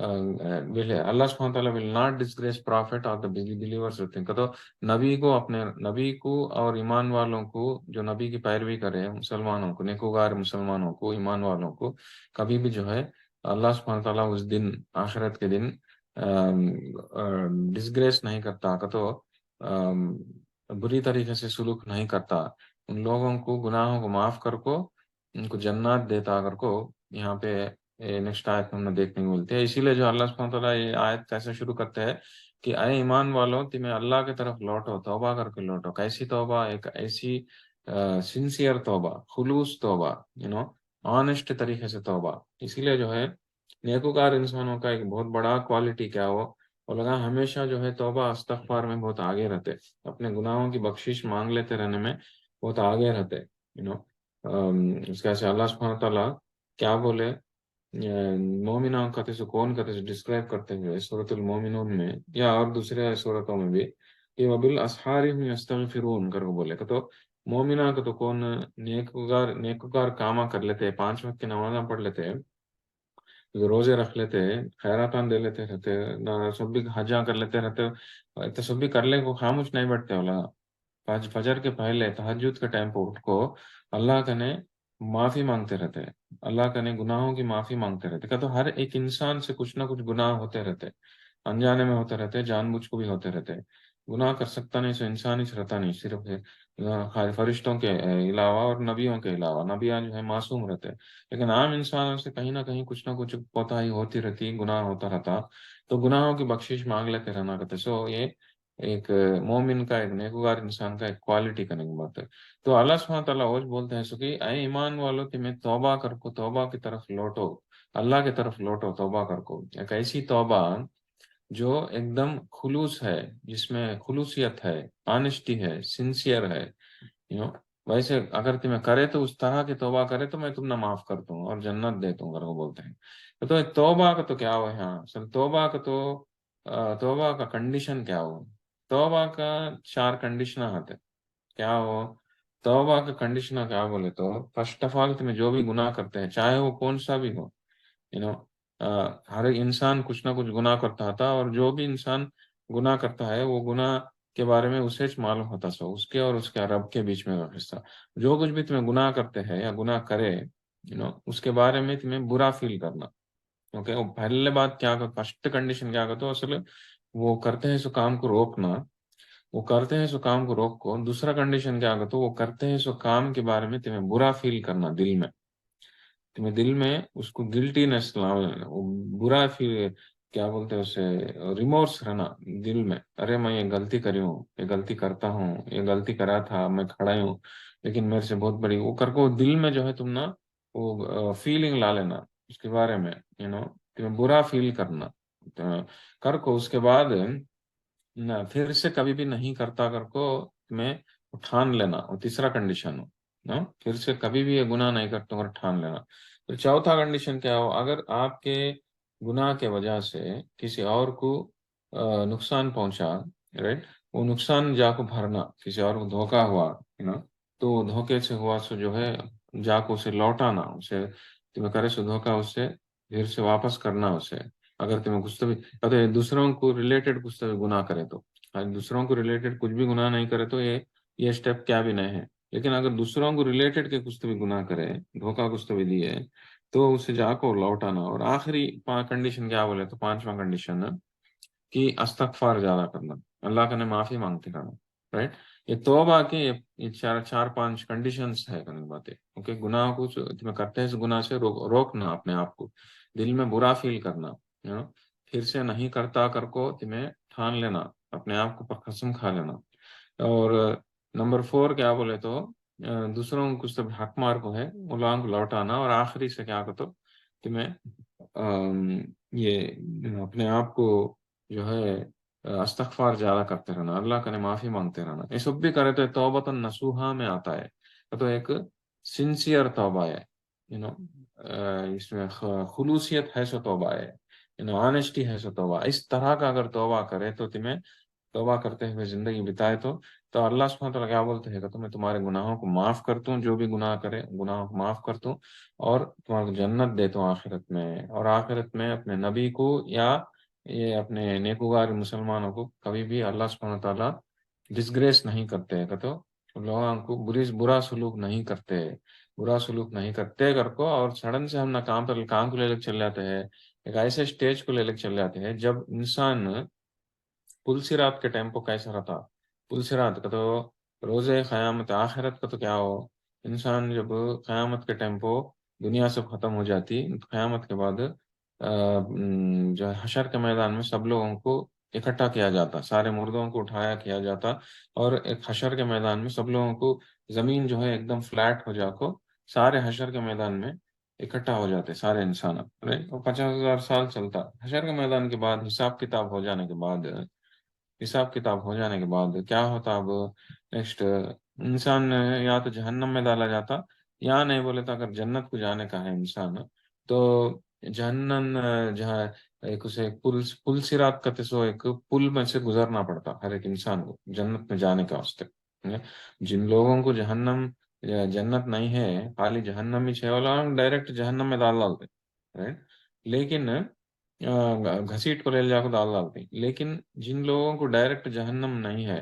اللہ سبحانہ تعالیٰ will not disgrace prophet or the believers with him. تو نبی کو اپنے نبی کو اور ایمان والوں کو جو نبی کی پیروی کرے مسلمانوں کو نیکوکار مسلمانوں کو ایمان والوں کو کبھی بھی جو ہے اللہ سبحانہ تعالیٰ اس دن آخرت کے دن ڈسگریس نہیں کرتا کہ تو بری طریقے سے سلوک نہیں کرتا ان لوگوں کو گناہوں کو معاف کر کو ان کو جنات دیتا اگر کو یہاں پہ نیکسٹ آیت ہم نے دیکھنے کو ملتی ہے اسی لیے جو اللہ سبحانہ تعالیٰ یہ آیت کیسے شروع کرتے ہیں کہ اے ایمان والو تمہیں اللہ کی طرف لوٹو توبہ کر کے لوٹو کیسی توبہ ایک ایسی سنسیئر توبہ خلوص توبہ آنےسٹ طریقے سے توبہ اسی لیے جو ہے نیکوکار انسانوں کا ایک بہت بڑا کوالٹی کیا وہ لگا ہمیشہ جو ہے توبہ استغفار میں بہت آگے رہتے اپنے گناہوں کی بخشش مانگ لیتے رہنے میں بہت آگے رہتے اس کا اللہ سبحانہ تعالیٰ کیا بولے مومنوں کہتے سے کون کہتے سے ڈسکرائب کرتے ہوئے سورۃ المومنون میں یا اور دوسرے صورتوں میں بھی کہ وبالاسحار هم یستغفرون کر کو بولے کہ تو مومنہ کا تو کون نیکوکار کاما کر لیتے 5 وقت کی نمازاں پڑھ لیتے روزے رکھ لیتے خیراتان دے لیتے رہتے سب بھی حجاں کر لیتے رہتے تو سب بھی کر لے کو خاموش نہیں بیٹھتے والا فجر کے پہلے تہجد کے ٹائم پہ اٹھ کو اللہ کا نے معافی مانگتے رہتے اللہ کا نے گناہوں کی معافی مانگتے رہتے کہ تو ہر ایک انسان سے کچھ نہ کچھ گناہ ہوتے رہتے انجانے میں ہوتے رہتے جان بوجھ کو بھی ہوتے رہتے گناہ کر سکتا نہیں سو انسان ہی رہتا نہیں صرف فرشتوں کے علاوہ اور نبیوں کے علاوہ نبیاں جو ہے معصوم رہتے لیکن عام انسانوں سے کہیں نہ کہیں کچھ نہ کچھ کوتاہی ہوتی رہتی گناہ ہوتا رہتا تو گناہوں کی بخشش مانگ لیتے رہنا کرتے سو یہ ایک مومن کا ایک نیکوکار انسان کا ایک کوالٹی کرنے کی بات ہے تو اللہ سبحانہ تعالیٰ وہ بولتے ہیں سو کہ اے ایمان والو تمہیں توبہ کر کو توبہ کی طرف لوٹو اللہ کی طرف لوٹو توبہ کر کو ایک ایسی توبہ جو ایک دم خلوص ہے جس میں خلوصیت ہے آنےسٹی ہے سنسیئر ہے ویسے اگر تمہیں کرے تو اس طرح کی توبہ کرے تو میں تمہیں معاف کر دوں اور جنت دے دوں اگر وہ بولتے ہیں تو توبہ کا تو کیا ہو ہاں سر توبہ کا تو توبہ کا کنڈیشن کیا ہو توبہ کا 4 کنڈیشن آتے کیا ہو توبہ کا کنڈیشن کیا بولے تو فرسٹ آف آل تمہیں جو بھی گناہ کرتے ہیں چاہے وہ کون سا بھی ہو ہر انسان کچھ نہ کچھ گناہ کرتا تھا اور جو بھی انسان گناہ کرتا ہے وہ گناہ کے بارے میں اسے معلوم ہوتا سو اس کے اور اس کے رب کے بیچ میں کا قصہ جو کچھ بھی تمہیں گناہ کرتے ہیں یا گناہ کرے اس کے بارے میں تمہیں برا فیل کرنا اوکے وہ پہلے بات کیا فرسٹ کنڈیشن کیا کرتا اصل وہ کرتے ہیں سو کام کو روکنا وہ کرتے ہیں سو کام کو روک کو دوسرا کنڈیشن کیا کرتا وہ کرتے ہیں سو کام کے بارے میں تمہیں برا فیل کرنا دل میں تمہیں دل میں اس کو گلٹینس برا فیل کیا بولتے ہیں اسے ریمورس رہنا دل میں ارے میں یہ غلطی کری ہوں یہ غلطی کرتا ہوں یہ غلطی کرا تھا میں کھڑا ہوں لیکن میرے سے بہت بڑی وہ کر کو دل میں جو ہے تم نا وہ فیلنگ لا لینا اس کے بارے میں تمہیں برا فیل کرنا کر کو اس کے بعد نہ پھر سے کبھی بھی نہیں کرتا کر کو تمہیں ٹھان لینا اور تیسرا کنڈیشن ہو پھر سے کبھی بھی یہ گناہ نہیں کرتا اور ٹھان لینا پھر چوتھا کنڈیشن کیا ہو اگر آپ کے گناہ کے وجہ سے کسی اور کو نقصان پہنچا رائٹ وہ نقصان جا کو بھرنا کسی اور کو دھوکا ہوا تو دھوکے سے ہوا سو جو ہے جا کو اسے لوٹانا اسے تمہیں کرے سو دھوکا اس سے پھر سے واپس کرنا اسے اگر تمہیں کچھ بھی دوسروں کو ریلیٹڈ کچھ بھی گناہ کرے تو دوسروں کو ریلیٹڈ کچھ بھی گناہ نہیں کرے تو یہ اسٹیپ کیا بھی نہیں ہے لیکن اگر دوسروں کو ریلیٹڈ کے کچھ بھی گناہ کرے دھوکا کچھ بھی دیے تو اسے جا کو لوٹانا اور آخری کنڈیشن کیا بولے تو 5واں کنڈیشن کہ استغفار زیادہ کرنا اللہ کا نے معافی مانگتے رہنا رائٹ یہ توبہ کے یہ 4-5 کنڈیشنز ہے باتیں اوکے گناہ کو تمہیں کرتے ہیں گناہ سے روکنا اپنے آپ کو دل میں برا فیل کرنا پھر سے نہیں کرتا کر کو تمہیں ٹھان لینا اپنے آپ کو پر قسم کھا لینا اور نمبر 4 کیا بولے تو دوسروں کو کچھ حق مار کو ہے غلام کو لوٹانا اور آخری سے کیا کہ تو تمہیں یہ اپنے آپ کو جو ہے استغفار زیادہ کرتے رہنا اللہ کا نے معافی مانگتے رہنا یہ سب بھی کرے تو توبۃ النصوحہ میں آتا ہے تو ایک سنسیئر توبہ ہے اس میں خلوصیت ہے سو توبہ ہے آنےسٹی ہے سو توبہ اس طرح کا اگر توبہ کرے تو تمہیں توبہ کرتے ہوئے زندگی بتائے تو اللہ سبحانہ وتعالیٰ کیا بولتے ہیں کہ میں تمہارے گناہوں کو معاف کرتا ہوں، جو بھی گناہ کرے گناہوں کو معاف کرتا ہوں، اور تمہارے کو جنت دیتا ہوں آخرت میں، اور آخرت میں اپنے نبی کو یا یہ اپنے نیکوکار مسلمانوں کو کبھی بھی اللہ سبحانہ وتعالیٰ ڈسگریس نہیں کرتے، کہ تو لوگوں کو برا سلوک نہیں کرتے، برا سلوک نہیں کرتے کر کو، اور سڈن سے ہم نہ کام کو لے لے چل جاتے ہیں، ایک ایسے اسٹیج کو لے لے چل جاتے ہیں جب انسان پلسرات کے ٹائم کیسا رہتا، پلسرات کا تو روزے قیامت آخرت کا تو کیا ہو، انسان جب قیامت کے ٹائم پہ دنیا سے ختم ہو جاتی، قیامت کے بعد جو ہے حشر کے میدان میں سب لوگوں کو اکٹھا کیا جاتا، سارے مردوں کو اٹھایا کیا جاتا، اور ایک حشر کے میدان میں سب لوگوں کو زمین جو ہے ایک دم فلیٹ ہو جا کو سارے حشر کے میدان میں اکٹھا ہو جاتے سارے انسان، وہ 50,000 سال چلتا، حشر کے میدان کے بعد حساب کتاب ہو جانے کے بعد، حساب کتاب ہو جانے کے بعد کیا ہوتا اب نیکسٹ، انسان یا تو جہنم میں ڈالا جاتا، یا نہیں بولے تو اگر جنت کو جانے کا ہے انسان تو جہنم جہاں ایک اسے پل سرات کا سو ایک پل میں سے گزرنا پڑتا ہر ایک انسان کو جنت میں جانے کا واسطے، جن لوگوں کو جہنم یا جنت نہیں ہے، خالی جہنم ہی چھ والا ڈائریکٹ جہنم میں ڈال ڈالتے، رائٹ، لیکن گھسیٹ کو لے جا کو ڈال ڈالتے، لیکن جن لوگوں کو ڈائریکٹ جہنم نہیں ہے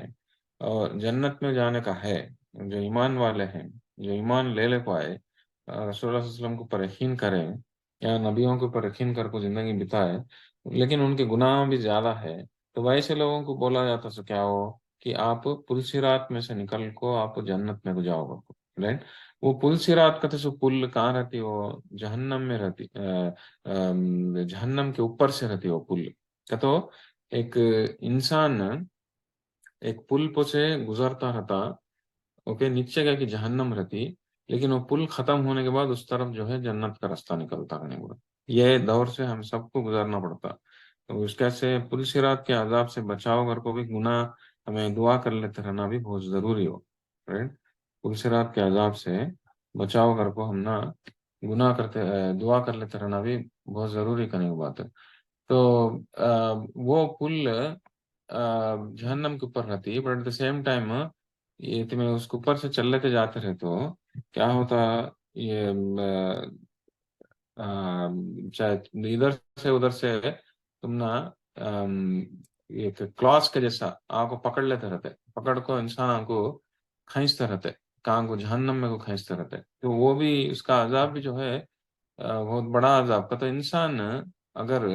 اور جنت میں جانے کا ہے، جو ایمان والے ہیں، جو ایمان لے لے کو آئے، رسول اللہ صلی اللہ علیہ وسلم کو پر یقین کریں یا نبیوں کے اوپر یقین کر کو زندگی بتائے، لیکن ان کے گناہ بھی زیادہ ہے، تو ویسے لوگوں کو بولا جاتا سو کیا ہو کہ آپ پلسرات میں سے نکل کو آپ جنت میں کو جاؤ گا، رائٹ، وہ پلسرات کا تو سو پل کہاں رہتی، وہ جہنم میں رہتی، جہنم کے اوپر سے رہتی وہ پل کا تو ایک انسان ایک پل پہ سے گزرتا رہتا، اوکے، نیچے کا کہ جہنم رہتی، لیکن وہ پل ختم ہونے کے بعد اس طرف جو ہے جنت کا راستہ نکلتا رہنے کو، یہ دور سے ہم سب کو گزرنا پڑتا، تو اس کا سے پل صراط کے عذاب سے بچاؤ کر کو بھی گناہ ہمیں دعا کر لیتے رہنا بھی بہت ضروری ہو، رائٹ، پل صراط کے عذاب سے بچاؤ کر کو ہم نہ گناہ کرتے دعا کر لیتے رہنا بھی بہت ضروری کرنے کی بات ہے، تو وہ پل جہنم کے اوپر رہتی ہے، but at the same time یہ تمہیں اس کے اوپر سے چل لیتے جاتے رہے تو کیا ہوتا، یہ شاید ادھر سے ادھر سے تم نا ایک کلاس کے جیسا آپ کو پکڑ لیتے رہتے، پکڑ کو انسان کو کھینچتے رہتے، کہاں کو جہنم میں کو کھینچتے رہتے، تو وہ بھی اس کا عذاب بھی جو ہے بہت بڑا عذاب کا، تو انسان اگر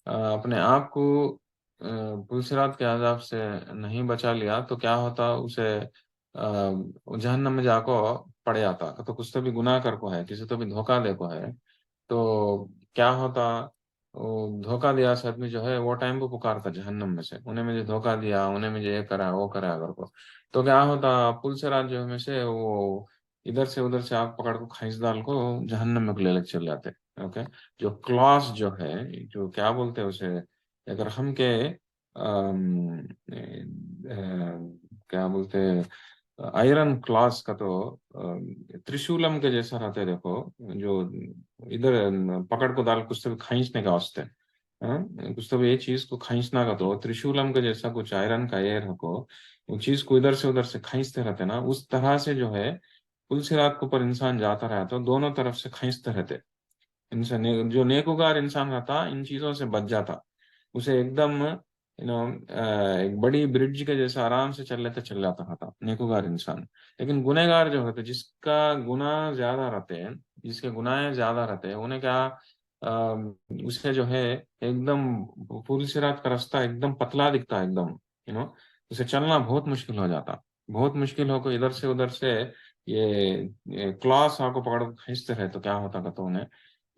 اپنے آپ کو پلسرات کے عذاب سے نہیں بچا لیا تو کیا ہوتا، اسے جہنم میں جا کو پڑ جاتا، تو کچھ تو بھی گناہ کر کو ہے، کسی تو بھی دھوکہ دے کو ہے، تو کیا ہوتا، وہ دھوکہ دیا سے آدمی جو ہے وہ ٹائم کو پکارتا جہنم میں سے، انہیں مجھے دھوکہ دیا، انہیں مجھے یہ کرا وہ کرا اگر کو، تو کیا ہوتا پلسرات جو میں سے وہ ادھر سے ادھر سے آگ پکڑ کو کھینچ ڈال کو جہنم میں لے لے چل جاتے، اوکے، جو کلاس جو ہے، جو کیا بولتے ہیں اسے، اگر ہم کے کیا بولتے آئرن کلاس کا تو ترشولم کے جیسا رہتے، دیکھو جو ادھر پکڑ کو دال کچھ تو بھی کھینچنے کا واسطے، کچھ تو بھی یہ چیز کو کھینچنا کا تو ترشولم کے جیسا کچھ آئرن کا ایئر کو وہ چیز کو ادھر سے ادھر سے کھینچتے رہتے نا، اس طرح سے جو ہے پلسرات کے اوپر انسان جاتا رہتا تو دونوں طرف سے کھینچتے رہتے، انسان جو نیکوکار انسان رہتا ان چیزوں سے بچ جاتا، اسے ایک دم ایک بڑی برج کے جیسا آرام سے چل جاتا تھا نیکوکار انسان، لیکن گنہگار جو ہوتے جس کا گناہ زیادہ رہتے ہیں، جس کے گناہ زیادہ رہتے ہیں انہیں کیا اسے جو ہے ایک دم پوری سرات کا راستہ ایک دم پتلا دکھتا ہے، ایک دم اسے چلنا بہت مشکل ہو جاتا، بہت مشکل ہو کو ادھر سے یہ کلاس آپ کو پکڑ کے کھینچتے رہے تو کیا ہوتا کہ تو انہیں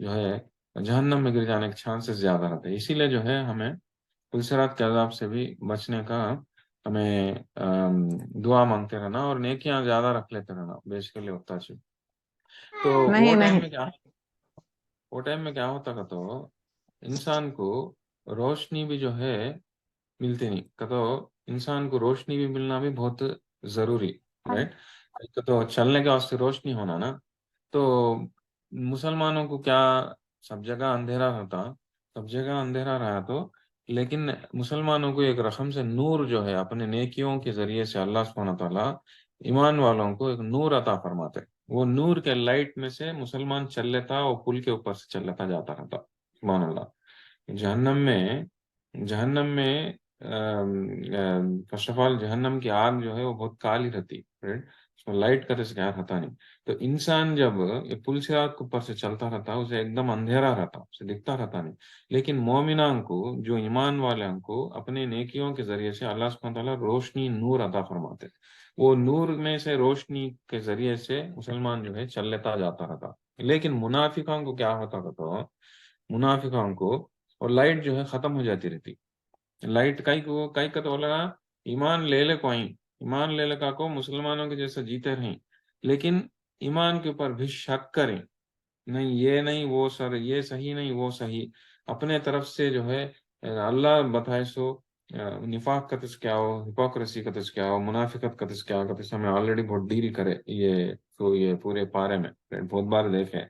جو ہے جہنم میں گر جانے کے چانسز زیادہ رہتے ہیں، اسی لیے جو ہے ہمیں پلسرات کے عذاب سے بھی بچنے کا ہمیں دعا مانگتے رہنا اور نیکیاں زیادہ رکھ لیتے رہنا بیسیکلی ہوتا ہے، تو نہیں نہیں وہ ٹائم میں کیا ہوتا کہ تو انسان کو روشنی بھی جو ہے ملتی نہیں کہ تو انسان کو روشنی بھی ملنا بھی بہت ضروری، رائٹ، تو چلنے کے واسطے روشنی ہونا نا، تو مسلمانوں کو کیا سب جگہ اندھیرا ہوتا، سب جگہ اندھیرا رہا تو لیکن مسلمانوں کو ایک رقم سے نور جو ہے اپنے نیکیوں کے ذریعے سے اللہ سبحانہ تعالیٰ ایمان والوں کو ایک نور عطا فرماتے. وہ نور کے لائٹ میں سے مسلمان چل لیتا اور پل کے اوپر سے چل لیتا جاتا رہتا. سبحان اللہ. جہنم میں فرسٹ آف آل جہنم کی آگ جو ہے وہ بہت کالی رہتی. right؟ اس میں لائٹ کا تو کیا رہتا نہیں. تو انسان جب یہ پل سے آگ کے اوپر سے چلتا رہتا اسے ایک دم اندھیرا رہتا, اسے دکھتا رہتا نہیں. لیکن مومنان کو, جو ایمان والوں کو اپنے نیکیوں کے ذریعے سے اللہ سبحانہ تعالیٰ روشنی نور عطا فرماتے. وہ نور میں سے روشنی کے ذریعے سے مسلمان جو ہے چل لیتا جاتا رہتا. لیکن منافقوں کو کیا ہوتا تھا, تو منافقوں کو اور لائٹ جو ہے ختم ہو جاتی رہتی. لائٹ کئی کا تو لگا ایمان لے لے کوئی, ایمان لے لے کا مسلمانوں کے جیسے جیتے رہیں, لیکن ایمان کے اوپر بھی شک کریں, نہیں یہ نہیں وہ سر, یہ صحیح نہیں وہ صحیح, اپنے طرف سے جو ہے اللہ بتائے سو نفاق کا کیا ہو, ہپوکریسی کا کیا ہو, منافقت کا کیا ہو, ہمیں آلریڈی بہت ڈیل کرے یہ پورے پارے میں بہت بار دیکھے.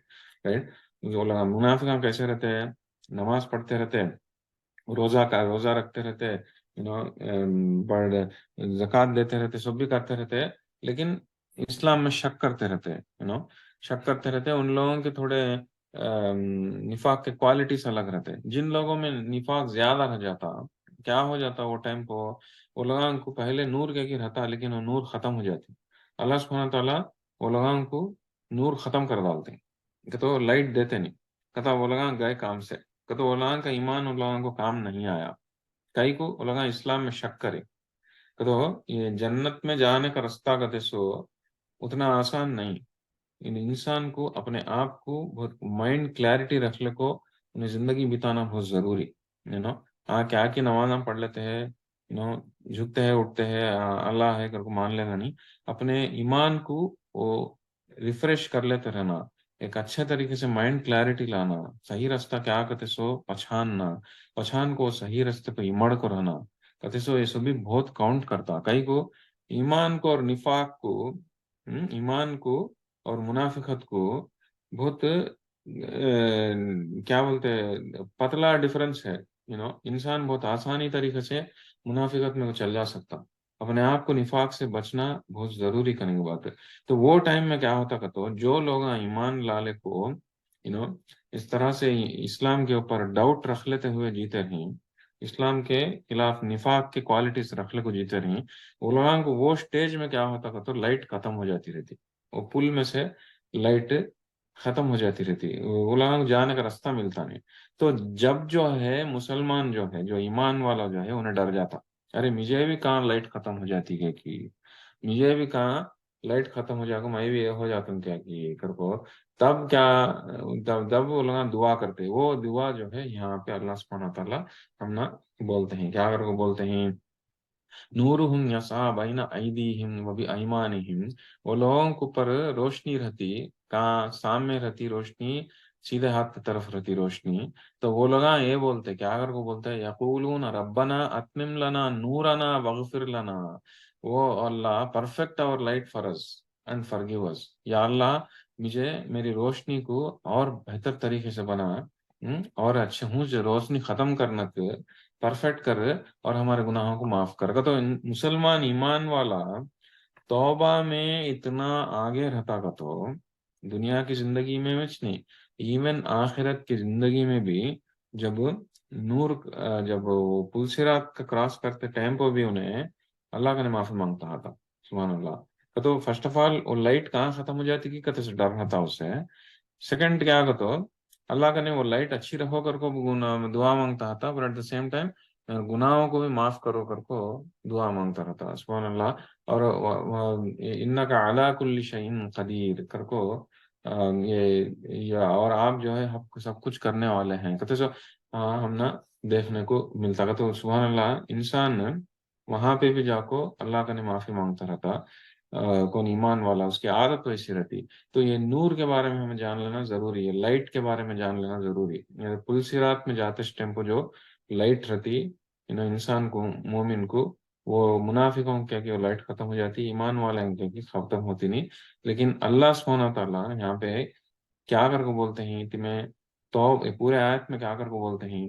رائٹ, جو لوگ منافقہ کیسے رہتے ہیں, نماز پڑھتے رہتے ہیں, روزہ رکھتے رہتے, زکوٰۃ دیتے رہتے, سب بھی کرتے رہتے, لیکن اسلام میں شک کرتے رہتے. شک کرتے رہتے. ان لوگوں کے تھوڑے نفاق کے کوالٹیز الگ رہتے. جن لوگوں میں نفاق زیادہ رہ جاتا, کیا ہو جاتا وہ ٹائم کو, وہ لوگوں کو پہلے نور کے رہتا, لیکن وہ نور ختم ہو جاتی. اللہ سبحانہ تعالیٰ وہ لوگوں کو نور ختم کر ڈالتے, کہ تو لائٹ دیتے نہیں, کہتا وہ لوگ گئے کام سے, کہ تو وہ لوگوں کا ایمان ان لوگوں کو کام نہیں آیا. کئی کو وہ لوگ اسلام میں شک کرے, کہ تو یہ جنت میں جانے کا رستہ کہتے سو اتنا آسان نہیں. انسان کو اپنے آپ کو بہت مائنڈ کلیئرٹی رکھنے کو انہیں زندگی بتانا بہت ضروری. کیا کہ نماز ہم پڑھ لیتے ہیں, جھکتے ہیں اٹھتے ہیں, اللہ ہے کر کو مان لینا نہیں, اپنے ایمان کو وہ ریفریش کر لیتے رہنا, ایک اچھے طریقے سے مائنڈ کلیئرٹی لانا, صحیح رستہ کیا کہتے سو پچھان کو صحیح رستے پہ امڑ کو رہنا کہتے سو, یہ سب بھی بہت کاؤنٹ کرتا. کئی کو ایمان کو اور نفاق کو, ایمان کو اور منافقت کو بہت کیا بولتے پتلا ڈفرنس ہے. انسان بہت آسانی طریقے سے منافقت میں چل جا سکتا. اپنے آپ کو نفاق سے بچنا بہت ضروری کرنے کی بات ہے. تو وہ ٹائم میں کیا ہوتا کہ تو جو لوگ ایمان لالے کو اس طرح سے اسلام کے اوپر ڈاؤٹ رکھ لیتے ہوئے جیتے رہیں, اسلام کے خلاف نفاق کے کوالٹیز رکھ لے کو جیتے رہیں, وہ لوگوں کو وہ سٹیج میں کیا ہوتا کہ تو لائٹ ختم ہو جاتی رہتی, وہ پل میں سے لائٹ ختم ہو جاتی رہتی, وہ لوگوں کو جانے کا راستہ ملتا نہیں. تو جب جو ہے مسلمان جو ہے, جو ایمان والا جو ہے, انہیں ڈر جاتا, ارے مجھے بھی کہاں لائٹ ختم ہو جاتی ہے, کہ مجھے بھی کہاں لائٹ ختم ہو جائے گا, میں بھی یہ ہو جاتا ہوں کیا کہ کر کو. تب کیا, جب وہ لوگ دعا کرتے, وہ دعا جو ہے یہاں پہ اللہ سبحانہ تعالیٰ ہم نہ بولتے ہیں, کیا کر کو بولتے ہیں, نورہم یسعی بین ایدیہم و بایمانہم, وہ لوگوں کے اوپر روشنی رہتی, کہاں سامنے رہتی روشنی, سیدھے ہاتھ کی طرف رہتی روشنی. تو وہ لوگ یہ بولتے, کیا اگر کو بولتے ہیں, یقولون ربنا اتمم لنا نورنا واغفر لنا, وہ اللہ perfect our light for us and forgive us, یا اللہ مجھے میری روشنی کو اور بہتر طریقے سے بنا, اور اچھے ہوں جو روشنی ختم کرنا پرفیکٹ کر, اور ہمارے گناہوں کو معاف کر گا. تو مسلمان ایمان والا توبہ میں اتنا آگے رہتا کا تو دنیا کی زندگی میں کچھ نہیں, ایون آخرت کی زندگی میں بھی جب نور, جب وہ پل صراط کا کراس کرتے ٹائم پہ بھی انہیں اللہ کا نے معافی مانگتا تھا. سبحان اللہ. تو فرسٹ آف آل وہ لائٹ کہاں ختم ہو جاتی کہ کتے سے ڈر رہا تھا اس سے. سیکنڈ کیا کہ تو اللہ کا نے وہ لائٹ اچھی رہو کر کو دعا مانگتا تھا, but at the same time گناہوں کو بھی معاف کرو کر کو دعا مانگتا رہتا. سبحان اللہ. اور انک علی کل شیء قدیر کر کو, یہ اور آپ جو ہے سب کچھ کرنے والے ہیں کہتے سو, ہم نہ دیکھنے کو ملتا. تو سبحان اللہ, انسان وہاں پہ بھی جا کو اللہ کا نے معافی مانگتا رہتا. کون ایمان والا, اس کی عادت ویسی رہتی. تو یہ نور کے بارے میں ہمیں جان لینا ضروری ہے, لائٹ کے بارے میں جان لینا ضروری ہے. پل صراط میں جاتے اس ٹائم کو جو لائٹ رہتی انسان کو, مومن کو, وہ منافقوں کیا کہ وہ لائٹ ختم ہو جاتی, ایمان والے کیا کہ ختم ہوتی نہیں. لیکن اللہ سبحانہ تعالیٰ یہاں پہ کیا کر کو بولتے ہیں تمہیں, تو پورے آیت میں کیا کر کو بولتے ہیں,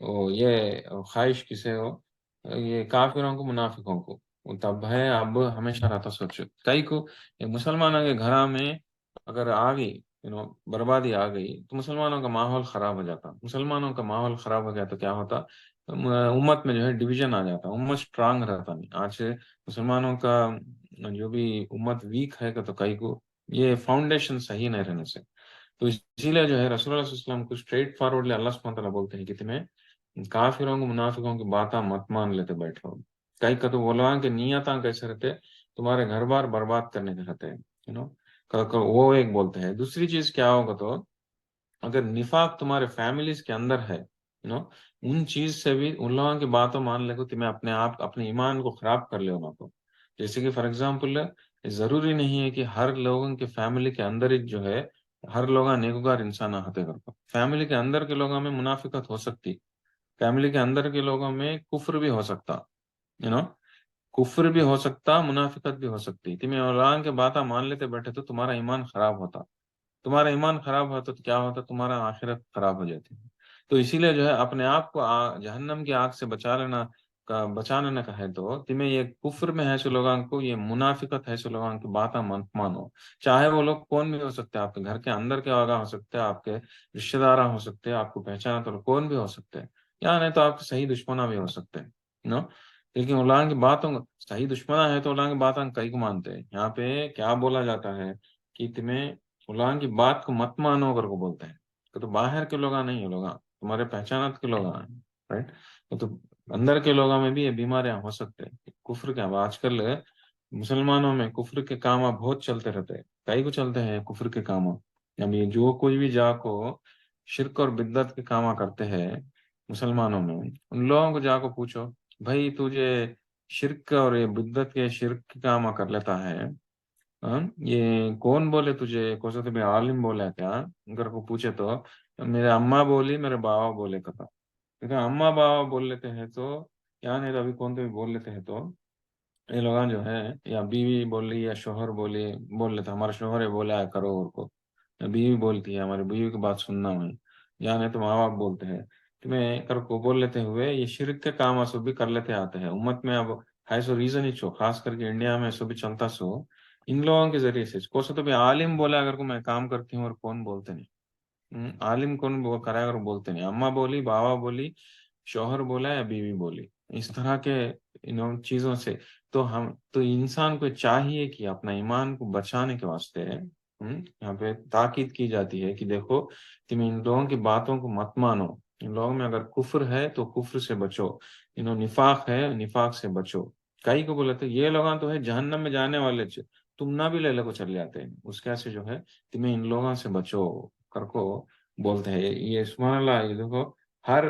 یہ خواہش کسے ہو؟ یہ کافروں کو منافقوں کو، وہ تب ہے اب ہمیشہ رہتا سوچ کئی کو یہ مسلمانوں کے گھر میں اگر آ گئی بربادی آ گئی تو مسلمانوں کا ماحول خراب ہو جاتا، مسلمانوں کا ماحول خراب ہو گیا تو کیا ہوتا؟ امت میں جو ہے ڈویژن آ جاتا، امت اسٹرانگ رہتا نہیں آج سے مسلمانوں کا جو بھی امت ویک ہے تو کئی کو یہ فاؤنڈیشن صحیح نہیں رہنے سے، تو اسی لیے جو ہے رسول اللہ صلی اللہ علیہ وسلم کو اسٹریٹ فارورڈلی اللہ سبحانہ وتعالی بولتے ہیں کہ تمہیں کافروں کو منافقوں کی باتیں مت مان لیتے بیٹھو، کئی کا تو بولوا کہ نیتاں کیسے رہتے تمہارے گھر بار برباد کرنے کے رہتے وہ ایک بولتے ہیں، دوسری چیز کیا ہوگا تو اگر نفاق تمہارے فیملیز کے اندر ہے ان چیز سے بھی ان لوگوں کی باتوں مان لے کو تمہیں اپنے آپ اپنے ایمان کو خراب کر لے انہوں کو، جیسے کہ فار ایگزامپل ضروری نہیں ہے کہ ہر لوگوں کے فیملی کے اندر ایک جو ہے ہر لوگ نیکوکار انسان ہوتے کر فیملی کے اندر کے لوگوں میں منافقت ہو سکتی، فیملی کے اندر کے لوگوں میں کفر بھی ہو سکتا، یو نو کفر بھی ہو سکتا، منافقت بھی ہو سکتی، تمہیں اللہ کے باتیں مان لیتے بیٹھے تو تمہارا ایمان خراب ہوتا، تمہارا ایمان خراب ہوتا تو کیا ہوتا؟ تمہارا آخرت خراب ہو جاتی ہے، تو اسی لیے جو ہے اپنے آپ کو جہنم کی آگ سے بچانا کا ہے تو تمہیں یہ کفر میں ہے سو لوگوں کو، یہ منافقت ہے سو لوگوں کی باتیں مانو، چاہے وہ لوگ کون بھی ہو سکتے ہیں، آپ کے گھر کے اندر کے آگاہ ہو سکتے ہیں، آپ کے رشتے دار ہو سکتے ہیں، آپ کو پہچانا تو کون بھی ہو سکتے ہیں، یا نہیں تو آپ کے صحیح دشمنا بھی ہو سکتے ہیں لیکن اللہ کی باتوں صحیح دشمنا ہے تو اللہ کی باتیں کئی کو مانتے ہیں، یہاں پہ کیا بولا جاتا ہے کہ تمہیں اللہ کی بات کو مت مانو کر کو بولتے ہیں تو باہر کے لوگ نہیں ہے، لوگ تمہارے پہچانات کے لوگ ہیں رائٹ، تو اندر کے لوگوں میں بھی یہ بیماریاں ہو سکتے ہیں کفر کے، اب آج کل مسلمانوں میں کفر کے کام بہت چلتے رہتے ہیں، کئی کو چلتے ہیں کفر کے کام، یعنی جو کوئی بھی جا کو شرک اور بدعت کے کام کرتے ہیں مسلمانوں میں ان لوگوں کو جا کو پوچھو بھائی تجھے شرک اور یہ بدعت کے شرک کے کام کر لیتا ہے یہ کون بولے تجھے کو تو بھی عالم بولا کیا اگر کو پوچھے تو میرے اماں بولی میرے بابا بولے کہتا، کیونکہ اماں بابا بول لیتے ہیں تو کیا نہیں تو ابھی کون تو بھی بول لیتے ہیں تو یہ لوگ جو ہے یا بیوی بول رہی یا شوہر بول لیتے ہمارا شوہر ہے بولا کرو اور کو، یا بیوی بولتی ہے ہماری بیوی کی بات سننا میں، یا نہیں تو ماں باپ بولتے ہیں تمہیں کر کو بول لیتے ہوئے یہ شرک کے کام سو بھی کر لیتے آتے ہیں امت میں، اب ہے سو ریزن ہی چھو خاص کر کے انڈیا میں سو بھی چلتا سو ان لوگوں کے ذریعے سے کو سو تو بھی عالم بولا اگر کو میں کام کرتی ہوں اور کون بولتے نہیں، عالم کون کرا اگر بولتے نہیں، اماں بولی بابا بولی شوہر بولا یا بیوی بولی، اس طرح کے چیزوں سے تو انسان کو چاہیے کہ اپنا ایمان کو بچانے کے واسطے یہاں پہ تاکید کی جاتی ہے کہ دیکھو تم ان لوگوں کی باتوں کو مت مانو، ان لوگوں میں اگر کفر ہے تو کفر سے بچو، نفاق ہے نفاق سے بچو، کئی کو بولے تو یہ لوگ تو ہے جہنم میں جانے والے تم نہ بھی لے کو چل جاتے ہیں، اس کیسے جو ہے تمہیں ان لوگوں سے بچو کر کو بولتے ہیں، یہ سبحان اللہ، یہ دیکھو ہر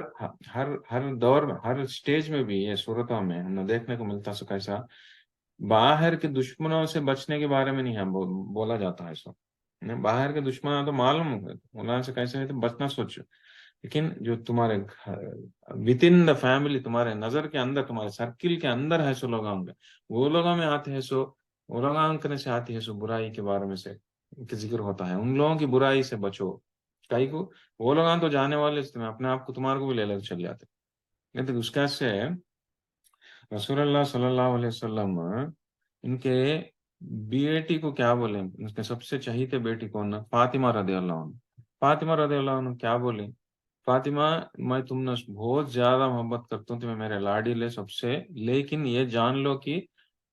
ہر دور میں ہر سٹیج میں بھی یہ صورتوں میں ہمیں دیکھنے کو ملتا سو کیسا باہر کے دشمنوں سے بچنے کے بارے میں نہیں ہے بولا جاتا ہے سو باہر کے دشمن تو معلوم ہوگا سے کیسے ہے تو بچنا سوچو، لیکن جو تمہارے ود ان دا فیملی تمہارے نظر کے اندر تمہارے سرکل کے اندر ہے سو لوگوں میں وہ لوگوں میں آتے ہیں سو وہ لوگ کرنے سے آتی ہے سو برائی کے بارے میں سے ذکر ہوتا ہے، ان لوگوں کی برائی سے بچو، کئی کو وہ لوگ تو جانے والے تمہیں اپنے آپ کو تمہارے کو بھی لے چل جاتے، لیکن اس کا سے رسول اللہ صلی اللہ علیہ وسلم ان کے بیٹی کو کیا بولے، ان کے سب سے چہیتے بیٹی کون فاطمہ رضی اللہ عنہ، فاطمہ رضی اللہ عنہ کیا بولے فاطمہ میں تم نے بہت زیادہ محبت کرتا ہوں تمہیں میرے لاڈی لے سب سے، لیکن یہ جان لو کہ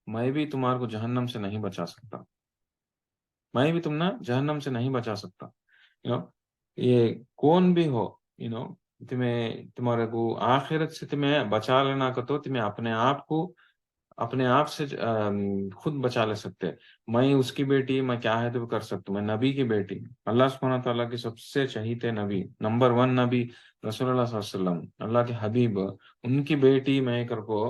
میں بھی تمہارے کو جہنم سے نہیں بچا سکتا، میں بھی تم نے جہنم سے نہیں بچا سکتا، یہ کون بھی ہو تمہارے کو آخرت سے تمہیں بچا لینا کا تو تمہیں اپنے آپ سے خود بچا لے سکتے، میں اس کی بیٹی میں کیا ہے تو کر سکتا ہوں، میں نبی کی بیٹی اللہ سبحانہ تعالیٰ کی سب سے چہیتے نبی نمبر 1 نبی رسول اللہ صلی اللہ علیہ وسلم اللہ کے حبیب ان کی بیٹی میں کر کو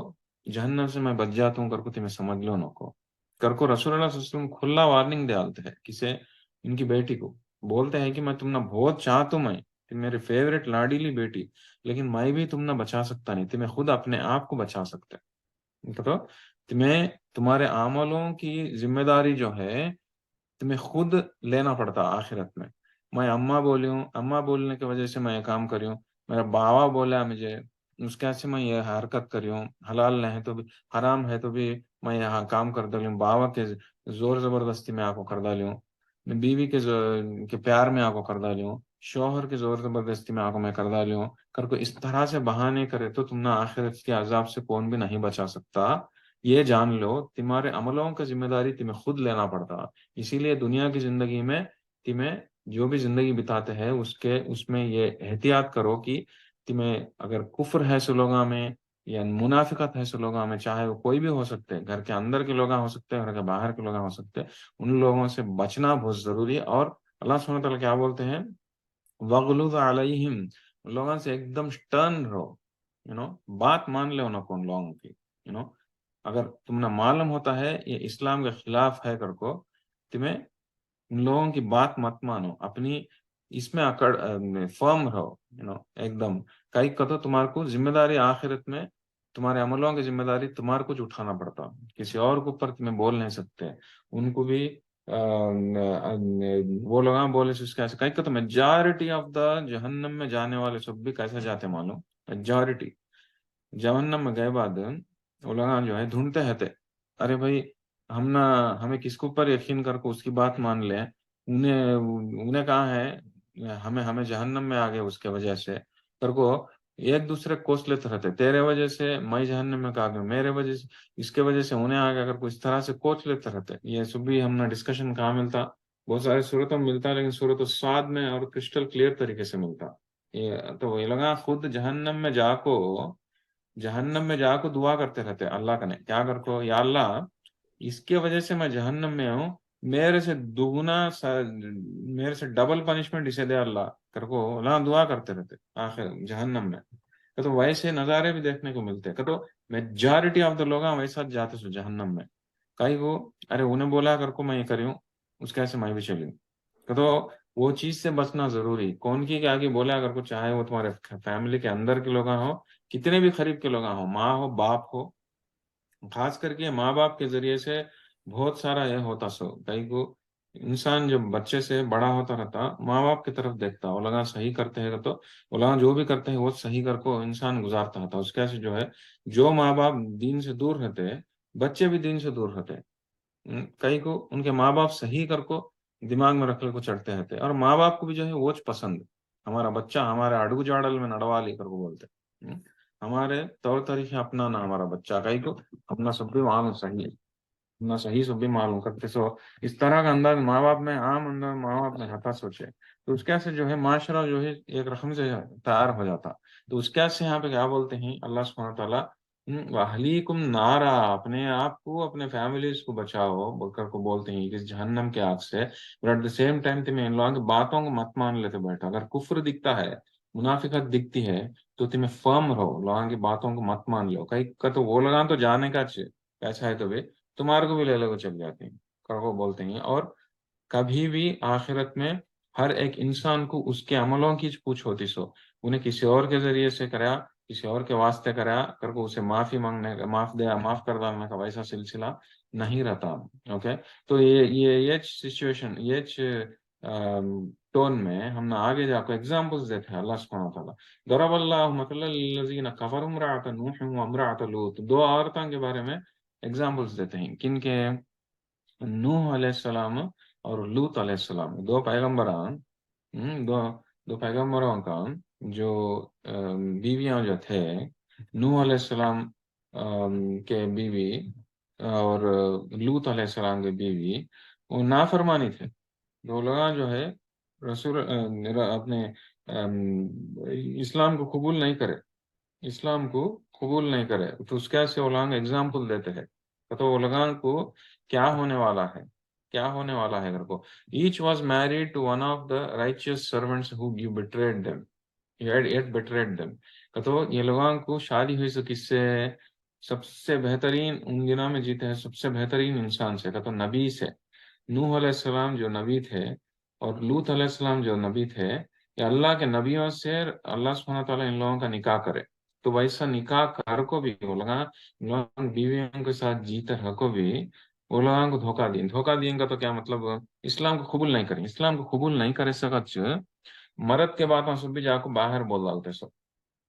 جہنم سے میں بچ جاتا ہوں کر کو تمہیں سمجھ لو کو کر کو رسول اللہ صلی اللہ علیہ وسلم کھلا وارننگ ڈالتے ہیں کسے ان کی بیٹی کو بولتے ہیں کہ میں تم نے بہت چاہتا ہوں، میں میرے فیوریٹ لاڈیلی بیٹی، لیکن میں بھی تم نے بچا سکتا نہیں، تمہیں خود اپنے آپ کو بچا سکتے تو تمہیں تمہارے عملوں کی ذمہ داری جو ہے تمہیں خود لینا پڑتا آخرت میں، میں اماں بولی ہوں اماں بولنے کی وجہ سے میں یہ کام کری ہوں، میرا باوا بولا مجھے اس کیسے میں یہ حرکت کری ہوں، حلال نہیں ہے تو بھی، حرام ہے تو بھی میں یہاں کام کر ڈالی ہوں، باوا کے زور زبردستی میں آپ کو کر ڈالی ہوں، بیوی کے پیار میں آپ کو کر ڈالی ہوں، شوہر کی زور زبردستی میں آپ کو میں کر ڈالی ہوں، کر کو اس طرح سے بہانے کرے تو تم نہ آخرت کے عذاب سے کون بھی نہیں بچا سکتا، یہ جان لو تمہارے عملوں کا ذمہ داری تمہیں خود لینا پڑتا، اسی لیے دنیا کی زندگی میں تمہیں جو بھی زندگی بتاتے ہیں اس میں یہ احتیاط کرو کہ تمہیں اگر کفر ہے سو لوگوں میں یا منافقت ہے سو لوگوں میں، چاہے وہ کوئی بھی ہو سکتے ہیں، گھر کے اندر کے لوگ ہو سکتے ہیں، گھر کے باہر کے لوگ ہو سکتے ہیں، ان لوگوں سے بچنا بہت ضروری ہے۔ اور اللہ سبحانہ وتعالیٰ کیا بولتے ہیں، وغلظ علیہم، ان لوگوں سے ایک دم سٹرن رہو، بات مان لو نہ کون لوگوں کی، یو نو اگر تم نہ معلوم ہوتا ہے یہ اسلام کے خلاف ہے کر کو، تمہیں ان لوگوں کی بات مت مانو، اپنی اس میں فرم رہو، ایک دم، کئی کا تو تمہارے کو ذمہ داری آخرت میں تمہارے عملوں کی ذمہ داری تمہارے کو اٹھانا پڑتا، کسی اور کے اوپر تمہیں بول نہیں سکتے، ان کو بھی وہ لوگ بولے سے اس کا ایسا کئی کا تو میجارٹی آف دا جہنم میں جانے والے سب بھی کیسے جاتے معلوم، میجارٹی جہنم میں گئے بعد وہ لوگ جو ہے ڈھونڈتے رہتے، ارے بھائی ہمیں کس کے اوپر یقین کر کے اس کی بات مان لیں، انہیں کہا ہے ہمیں جہنم میں آگے اس کے وجہ سے کر کو ایک دوسرے کوس لیتے رہتے، تیرے وجہ سے میں جہنم میں آ گیا، میرے وجہ سے اس کے وجہ سے انہیں آگے اگر کوئی اس طرح سے کوچ لیتے رہتے، یہ سب بھی ہم نے ڈسکشن کہاں ملتا، بہت سارے صورتوں میں ملتا، لیکن صورت الصاد میں اور کرسٹل کلیئر طریقے سے ملتا، یہ تو یہ لگا خود جہنم میں جا کو دعا کرتے رہتے اللہ کا، نے کیا کر کو، یا اللہ اس کی وجہ سے میں جہنم میں ہوں، میرے سے میرے سے ڈبل پنشمنٹ اسے دے اللہ کر کو، اللہ دعا کرتے رہتے آخر جہنم میں، تو ویسے نظارے بھی دیکھنے کو ملتے، تو میجارٹی آف دا لوگ ویسا جاتے سو جہنم میں، کئی کو ارے انہیں بولا کر کو میں یہ کری ہوں، اس کیسے میں بھی چلی ہوں، تو وہ چیز سے بچنا ضروری، کون کی کیا کی بولے اگر کو، چاہے وہ تمہارے فیملی کے اندر کے لوگ ہو، کتنے بھی قریب کے لوگ ہوں، ماں ہو باپ ہو، خاص کر کے ماں باپ کے ذریعے سے بہت سارا یہ ہوتا سو، کئی کو انسان جب بچے سے بڑا ہوتا رہتا ماں باپ کی طرف دیکھتا، وہ لگا صحیح کرتے ہیں تو وہ لگا جو بھی کرتے ہیں وہ صحیح کر کو انسان گزارتا تھا، اس کیسے جو ہے جو ماں باپ دین سے دور رہتے بچے بھی دین سے دور رہتے، کئی کو ان کے ماں باپ صحیح کر کو دماغ میں رکھ کو چڑھتے رہتے، اور ماں باپ کو بھی جو ہے وہ پسند، ہمارا بچہ ہمارے اڑو جاڑل میں نڑوا لی کر کو بولتے، ہمارے طور طریقے اپنانا ہمارا بچہ، کئی کو اپنا سب بھی معلوم صحیح ہے، اپنا صحیح سب بھی معلوم کرتے سو، اس طرح کا انداز ماں باپ میں عام انداز ماں باپ میں ہتا سوچے، تو اس کیسے جو ہے معاشرہ جو ہے ایک رقم سے تیار ہو جاتا، تو اس کیسے یہاں پہ کیا بولتے ہیں اللہ سبحانہ تعالیٰ، اہلیکم نارا، اپنے آپ کو اپنے فیملیز کو بچاؤ بول کر کو بولتے ہیں اس جہنم کے آگ سے، but at the same time تمہیں ان لوگوں کی باتوں کو مت مان لیتے بیٹھا، اگر کفر دکھتا ہے منافقت دکھتی ہے تو تمہیں فرم رہو، لوگوں کی باتوں کو مت مان لو، کئی کا تو وہ لگا تو جانے کا ایسا ہے تو بھی تمہارے کو بھی لے لے کو چل جاتے ہیں کو بولتے ہیں، اور کبھی بھی آخرت میں ہر ایک انسان کو اس کے عملوں کی پوچھ ہوتی سو، انہیں کسی اور کے ذریعے سے کرا، کسی اور کے واسطے کرا کر کو اسے معافی مانگنے کا، معاف کر ڈالنے کا ویسا سلسلہ نہیں رہتا، اوکے، تو یہ سچویشن یہ ٹون میں ہم نے آگے جا کو ایگزامپلس دیکھے اللہ سبحانہ وتعالیٰ، ضرب اللہ مثلا للذین کفروا امرأۃ نوح و امرأۃ لوط، دو عورتوں کے بارے میں ایگزامپلس دیتے ہیں، کن کے، نوح علیہ السلام اور لوط علیہ السلام، دو پیغمبران، دو پیغمبروں کا جو بیویاں جو تھے، نوح علیہ السلام کے بیوی اور لوط علیہ السلام کے بیوی، وہ نافرمانی تھے، دو لوگ جو ہے رسول اپنے اسلام کو قبول نہیں کرے، اسلام کو قبول نہیں کرے، تو اس کیسے علماء ایگزامپل دیتے ہیں، تو علماء کو کیا ہونے والا ہے، کیا ہونے والا ہے اگر کو، he was married to one of the richest servants who you betrayed them, you had it betrayed them, تو یہ لوگوں کو شادی ہوئی سے کس سے، سب سے بہترین ان دنوں میں جیتے ہیں سب سے بہترین انسان سے، تو نبی سے، نوح علیہ السلام جو نبی تھے اور لوط علیہ السلام جو نبی تھے، کہ اللہ کے نبیوں سے اللہ سبحانہ تعالیٰ ان لوگوں کا نکاح کرے، تو ویسا نکاح کر کو بھی وہ لگا لوگ بیویوں کے ساتھ جیتے رہ کو بھی وہ لوگوں کو دھوکہ دیں گا، تو کیا مطلب اسلام کو قبول نہیں کریں، اسلام کو قبول نہیں کرے سکت مرد کے باتوں سے بھی جا کو باہر بول ڈالتے سو،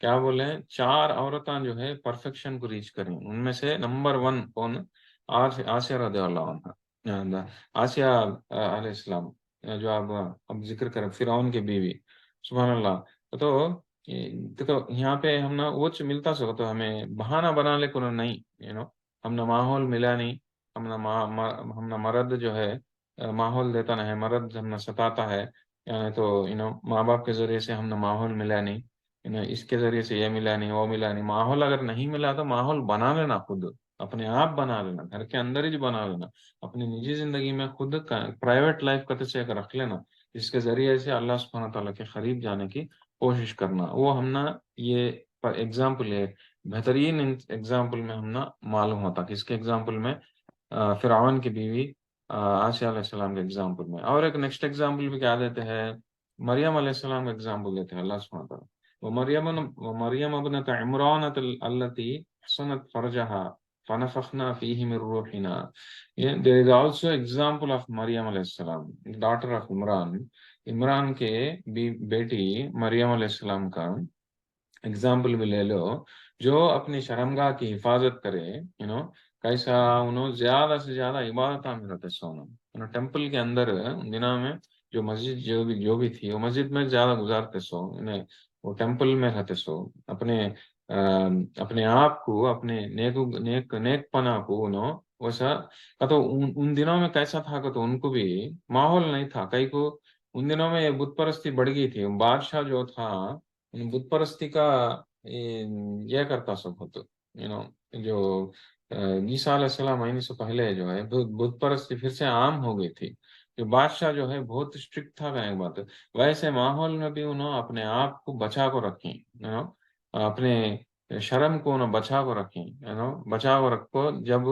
کیا بولے ہیں، 4 عورتیں جو ہے پرفیکشن کو ریچ کریں، ان میں سے نمبر 1 کون؟ آسیہ رضی اللہ عنہ، آسیہ علیہ السلام، جو آپ اب ذکر کریں، فرعون کی بیوی، سبحان اللہ. تو تو یہاں پہ ہم نا وہ ملتا سو تو ہمیں بہانہ بنا لے کو نہیں، ہم نہ ماحول ملا نہیں، ہم نہ مرد جو ہے ماحول دیتا نہ ہے، مرد ہم نہ ستاتا ہے، یعنی تو ماں باپ کے ذریعے سے ہم نہ ماحول ملا نہیں، اس کے ذریعے سے یہ ملا نہیں، وہ ملا نہیں. ماحول اگر نہیں ملا تو ماحول بنا لینا، خود اپنے آپ بنا لینا، گھر کے اندر ہی بنا لینا، اپنی نجی زندگی میں خود پرائیویٹ لائف کا سے رکھ لینا، جس کے ذریعے سے اللہ سبحانہ تعالیٰ کے قریب جانے کی کوشش کرنا. وہ ہم نا یہ ایگزامپل ہے، بہترین ایگزامپل میں ہم نا معلوم ہوتا کہ اس کے ایگزامپل میں فرعون کی بیوی آسیہ علیہ السلام کے ایگزامپل میں. اور ایک نیکسٹ ایگزامپل بھی کیا دیتے ہیں، مریم علیہ السلام کا ایگزامپل دیتے ہیں اللہ سبحانہ تعالیٰ. ومريم ابنة عمران التي حصنت فرجها فنفخنا فيه من روحنا. There is also example of Maryam علیہ السلام, daughter of Imran. عمران کے بیٹی مریم علیہ السلام کا اگزامپل بھی لے لو، جو اپنی شرمگاہ کی حفاظت کرے، کیسا انہوں زیادہ سے زیادہ عبادت میں رہتے سو، ٹیمپل کے اندر ان دنوں میں جو مسجد جو بھی تھی، وہ مسجد میں زیادہ گزارتے سو، انہیں وہ ٹیمپل میں رہتے سو، اپنے آپ کو، اپنے نیک پنا کو ویسا تو ان دنوں میں کیسا تھا کہ تو ان کو بھی ماحول نہیں تھا، کئی کو ان دنوں میں بت پرستی بڑھ گئی تھی. بادشاہ جو تھا بت پرستی کا یہ کرتا سب ہوتا، جو عیسیٰ علیہ السلام آنے سے پہلے جو ہے بت پرستی پھر سے عام ہو گئی تھی. جو بادشاہ جو ہے بہت اسٹرکٹ تھا، کہیں بات ویسے ماحول میں بھی انہوں اپنے آپ کو بچا کو رکھیں، اپنے شرم کو انہوں بچا کو رکھیں، بچا کو رکھو. جب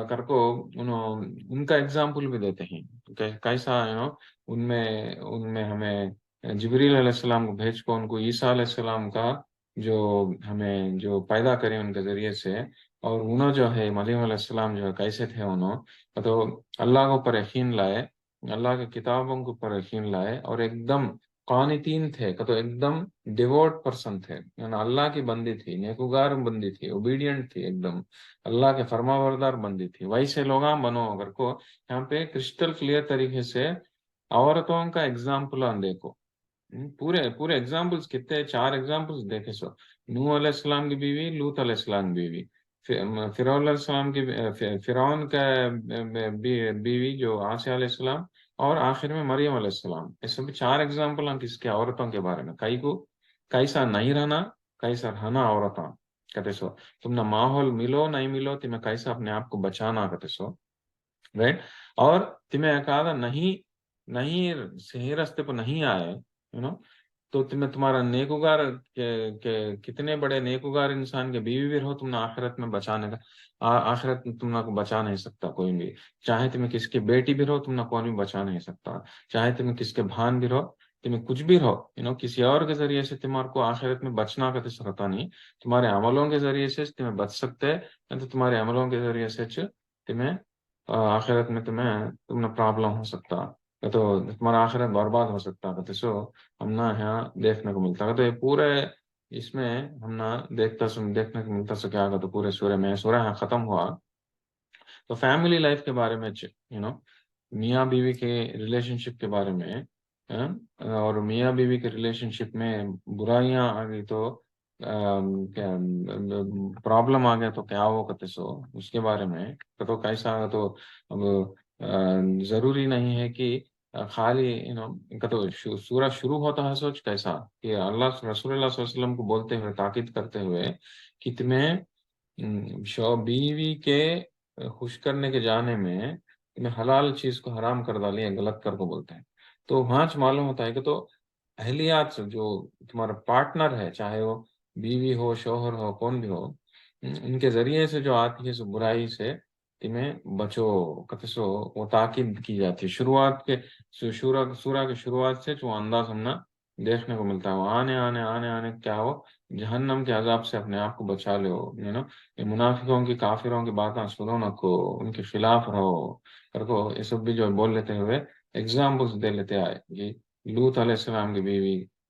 کر کو ان کا ایگزامپل بھی دیتے ہیں کیسا ان میں ہمیں جبریل علیہ السلام کو بھیج کو ان کو عیسیٰ علیہ السلام کا جو ہمیں جو پیدا کرے ان کے ذریعے سے، اور انہوں جو ہے مریم علیہ السلام جو ہے کیسے تھے، انہوں تو اللہ کو پر یقین لائے، اللہ کے کتابوں کو پر یقین لائے، اور ایک دم قانتین تھے تو ایک دم ڈیووٹ پرسن تھے، اللہ کی بندی تھی، نیکوگار بندی تھی، اوبیڈینٹ تھی، ایک دم اللہ کے فرما بردار بندی تھی. ویسے لوگ بنو اگر کو یہاں پہ کرسٹل کلیئر طریقے سے عورتوں کا ایگزامپل دیکھو. پورے پورے ایگزامپلس کتنے، 4 ایگزامپلس دیکھے سو. نوح علیہ السلام کی بیوی، لوط علیہ السلام کی بیوی، فرعون علیہ السلام کی فرعون کا بیوی جو آسیہ علیہ السلام، اور آخر میں مریم علیہ السلام. یہ سب 4 ایگزامپل ہیں کس کے، عورتوں کے بارے میں، کئی کو کیسا نہیں رہنا، کیسا رہنا عورتوں کہتے سو. تم نہ ماحول ملو نہیں ملو، تمہیں کیسا اپنے آپ کو بچانا کہتے سو، رائٹ. اور تمہیں کہا نہیں صحیح راستے پہ نہیں آئے، تو تمہارا نیکوگار کتنے بڑے نیکوگار انسان کے بیوی بھی رہو، تم نے آخرت میں بچانے کا، آخرت میں تم کو بچا نہیں سکتا کوئی بھی. چاہے تمہیں کس کی بیٹی بھی رہو، تم نے کوئی بھی بچا نہیں سکتا. چاہے تمہیں کس کے بھان بھی رہو، تمہیں کچھ بھی رہو، کسی اور کے ذریعے سے تمہارے کو آخرت میں بچنا کا سکتا نہیں. تمہارے عملوں کے ذریعے سے تمہیں بچ سکتے ہیں، تو تمہارے عملوں کے ذریعے سے تمہیں آخرت میں تم نے پرابلم ہو سکتا، تو تمہارا آخرت برباد ہو سکتا ہے. تو سو ہم نہ یہاں دیکھنے کو ملتا ہے. تو یہ پورے اس میں ہم نہ دیکھنے کو ملتا سو کیا، تو پورے سورہ میں سورہ یہاں ختم ہوا. تو فیملی لائف کے بارے میں، میاں بیوی کے ریلیشن شپ کے بارے میں، اور میاں بیوی کے ریلیشن شپ میں برائیاں آ گئی تو پرابلم آ گیا تو کیا ہو کہتے سو، اس کے بارے میں تو کیسا. تو اب ضروری نہیں ہے کہ خالی تو سورہ شروع ہوتا ہے سوچ کیسا کہ اللہ رسول اللہ صلی اللہ علیہ وسلم کو بولتے ہوئے، تاکید کرتے ہوئے کہ تمہیں بیوی کے خوش کرنے کے جانے میں تمہیں حلال چیز کو حرام کر ڈالی ہے، غلط کر کو بولتے ہیں. تو وہاں معلوم ہوتا ہے کہ تو اہلیات جو تمہارا پارٹنر ہے، چاہے وہ بیوی ہو، شوہر ہو، کون بھی ہو، ان کے ذریعے سے جو آتی ہے سو برائی سے تمہیں بچو کہتے سو. وہ تاکید کی جاتی ہے شروعات کے سورہ کے شروعات سے، جو انداز ہم نا دیکھنے کو ملتا ہے. وہ آنے آنے آنے آنے کیا ہو، جہنم کے عذاب سے اپنے آپ کو بچا لو. یہ منافقوں کی، کافروں کی باتیں سنو نہ کو، ان کے خلاف رہو کر کو. یہ سب بھی جو بول لیتے ہوئے ایگزامپلس دے لیتے آئے. لوط علیہ السلام کی بیوی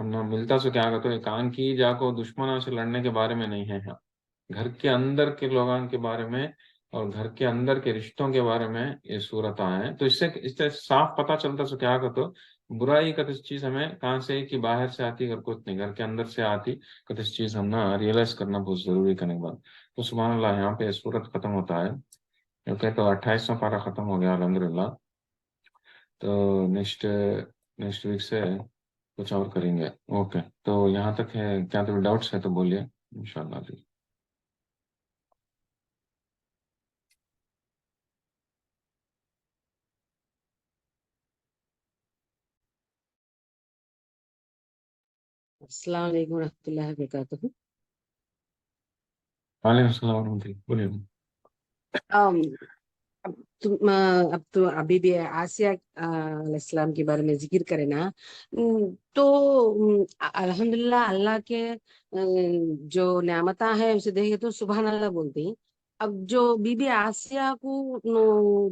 ہم نہ ملتا سو کیا کہتے ہیں کان کی جا کو دشمنوں سے لڑنے کے بارے میں نہیں ہے یہاں، گھر کے اندر کے لوگوں کے بارے میں اور گھر کے اندر کے رشتوں کے بارے میں یہ صورت آئے. تو اس سے صاف پتہ چلتا سو کیا کہتے برائی کا اس چیز ہمیں کہاں سے کہ باہر سے آتی اگر کچھ نہیں گھر کے اندر سے آتی کہ اس چیز ہم نا ریئلائز کرنا بہت ضروری کرنے کے بعد. تو سبحان اللہ یہاں پہ صورت ختم ہوتا ہے اوکے. تو 28واں پارہ ختم ہو گیا الحمدللہ. تو نیکسٹ ویک سے کچھ اور کریں گے. اوکے تو یہاں تک ہے. کیا تو ڈاؤٹس ہے تو بولیے انشاءاللہ جی. السلام علیکم ورحمۃ اللہ وبرکاتہ. وعلیکم السلام ورحمۃ اللہ بولیے. اب اب تو ابھی بھی آسیہ علیہ السلام کے بارے میں ذکر کرے نا. تو الحمدللہ اللہ کے جو نعمتیں ہیں اسے دیکھے تو سبحان اللہ بولتے ہیں. اب جو بی بی آسیہ کو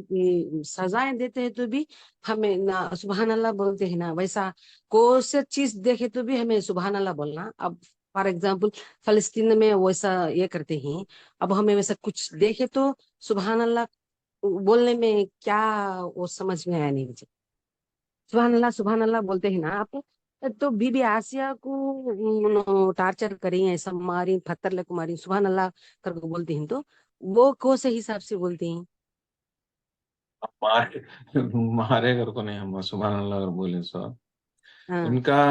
سزائیں دیتے ہیں تو بھی ہمیں نہ سبحان اللہ بولتے ہیں نا. ویسا کوئی سی چیز دیکھے تو بھی ہمیں سبحان اللہ بولنا. اب فار ایگزامپل فلسطین میں ویسا یہ کرتے ہیں. اب ہمیں ویسا کچھ دیکھے تو سبحان اللہ بولنے میں کیا وہ سمجھ میں آیا نہیں مجھے. سبحان اللہ بولتے ہیں نا آپ. تو بی بی آسیہ کو ٹارچر کریں ایسا ماری پتھر لے کو ماری سبحان اللہ کر کے بولتے ہیں تو وہ کون سے حساب سے بولتے ہیں؟ مارے مارے گھر کو نہیں ہم سبحان اللہ اگر بولے سو ہاں ان کا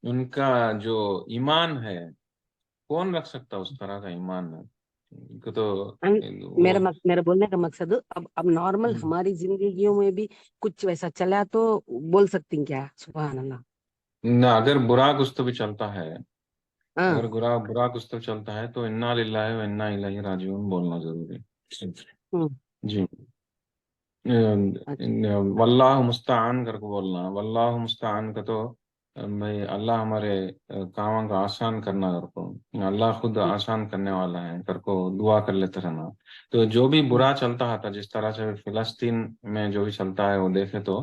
ان کا جو ایمان ہے کون رکھ سکتا اس طرح کا ایمان ہے کو تو وہ. میرا بولنے کا مقصد اب نارمل ہماری زندگیوں میں بھی کچھ ویسا چلا تو بول سکتی ہیں کیا سبحان اللہ؟ نہ اگر برا کچھ تو بھی چلتا ہے ہاں. اگر برا کچھ تو چلتا ہے تو انا للہ و انا الیہ راجعون بولنا ضروری ہے. ہوں. جی. اچھا. واللہ مستعان کر کو بولنا. واللہ مستعان کا تو بھائی اللہ ہمارے کاموں کا آسان کرنا کر کو اللہ خود آسان کرنے والا ہے کر کو دعا کر لیتے رہنا. تو جو بھی برا چلتا تھا جس طرح سے فلسطین میں جو بھی چلتا ہے وہ دیکھے تو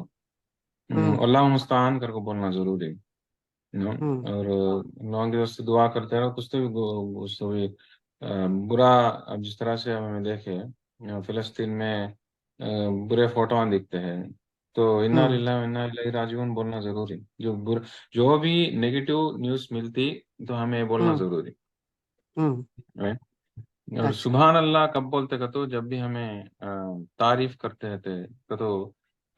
اللہ مستعان کر کو بولنا ضروری. اور لوگوں کی وجہ سے دعا کرتے رہو کچھ تو بھی اس تو بھی برا. اب جس طرح سے ہمیں دیکھے فلسطین میں برے فوٹو دکھتے ہیں تو انا للہ و انا الیہ راجعون بولنا ضروری. جو بھی نیگیٹو نیوز ملتی تو ہمیں بولنا ضروری. اور اچھا. سبحان اللہ کب بولتے کہ تو جب بھی ہمیں تعریف کرتے تھے تو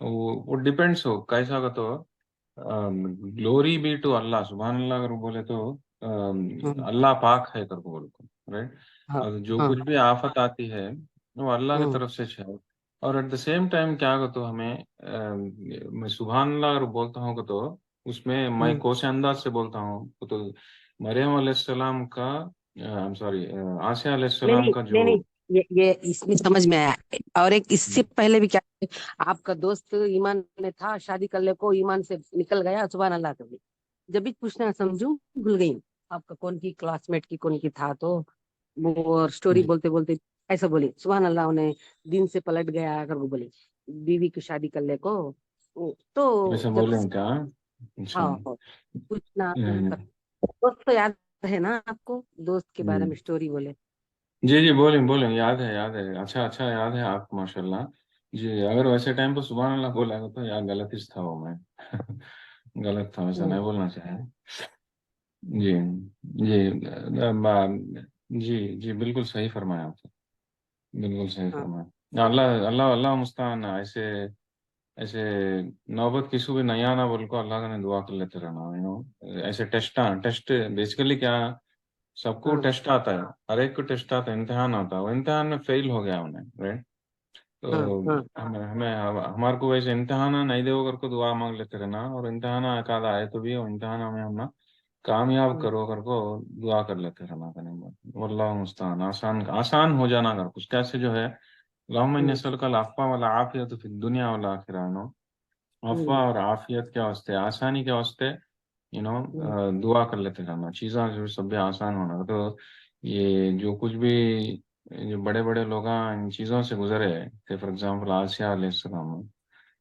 وہ ڈپینڈس ہو کیسا کا تو گلوری بی ٹو اللہ سبحان اللہ اگر بولے تو اللہ پاک ہے کر کو بولے تو رائٹ. ہاں اور جو ہاں. کچھ بھی آفت آتی ہے وہ اللہ کی طرف سے ہے. اور ایٹ دا سیم ٹائم کیا کہ تو ہمیں میں سبحان اللہ اگر بولتا ہوں کہ تو اس میں کوسے انداز سے بولتا ہوں تو مریم علیہ السلام کا سوری آسیہ علیہ نہیں السلام نہیں کا نہیں جو نہیں یہ اس میں سمجھ میں آیا. اور ایک اس سے پہلے بھی کیا آپ کا دوست ایمان میں تھا شادی کر لے کو ایمان سے نکل گیا سبحان اللہ کر. جب بھی پوچھنا سمجھوں بھول گئی آپ کا کون کی کلاس میٹ کی کون کی تھا تو وہ اسٹوری بولتے بولتے ایسا بولی سبحان اللہ انہیں دن سے پلٹ گیا اگر وہ بولی بیوی کی شادی کر لے کو تو ایسا جب بولیں کیا. اچھا. ہاں پوچھنا دوست تو یاد ہے نا آپ کو دوست کے بارے میں اسٹوری بولے. جی جی بولیں یاد ہے یاد ہے. اچھا یاد ہے آپ کو ماشاء اللہ. جی اگر ویسے ٹائم پہ سبحان اللہ بولا تو یار غلط ہی تھا وہ میں غلط تھا ویسا نہیں بولنا چاہے. جی جی جی بالکل صحیح فرمایا آپ نے. بالکل صحیح ہاں. فرمایا. اللہ مستعان ایسے ایسے نوبت کسی بھی نیا نہ بول کو اللہ کا نے دعا کر لیتے رہنا. ایسے ٹیسٹ بیسیکلی کیا سب کو ہاں. ٹیسٹ آتا ہے. ہر ایک کو ٹیسٹ آتا ہے امتحان آتا ہے وہ امتحان میں فیل ہو گیا انہیں رائٹ. تو ہاں. ہاں. ہمیں ہمارے کو ویسے امتحان نہیں دے کر کو دعا مانگ لیتے رہنا. اور امتحان ایک آدھا آئے تو بھی وہ امتحان ہمیں ہم کامیاب کرو کر کو دعا کر لیتے رہنا. واللہ مستعان آسان ہو جانا کر کچھ کیسے جو ہے اللہم انی اسألک العفو والعافیۃ فی الدنیا والآخرہ. عفو اور عافیت کے واسطے آسانی کے واسطے دعا کر لیتے رہنا چیزاں جو سب بھی آسان ہونا. تو یہ جو کچھ بھی جو بڑے بڑے لوگ ان چیزوں سے گزرے تھے فار ایگزامپل آسیہ علیہ السلام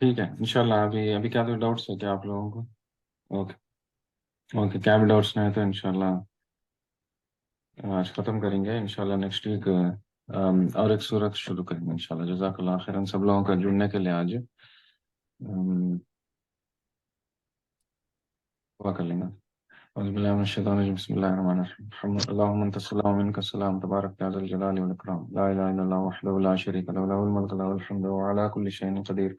ٹھیک ہے انشاءاللہ. ابھی کیا کوئی ڈاؤٹس ہے کیا آپ لوگوں کو؟ اوکے اوکے, کیا بھی ڈاؤٹس نہیں ہے تو انشاءاللہ آج ختم کریں گے. انشاءاللہ نیکسٹ ویک اور ایک صورت شروع کریں گے انشاءاللہ. جزاک اللہ خیرن سب لوگوں کا جڑنے کے لیے. آج دعا کر لیں گے. أعوذ بالله من الشيطان الرجيم. بسم الله الرحمن الرحيم. اللهم أنت السلام ومنك السلام تبارك يا ذا الجلال والإكرام. لا إله إلا الله وحده لا شريك له له الملك له الحمد وهو على كل شيء قدير.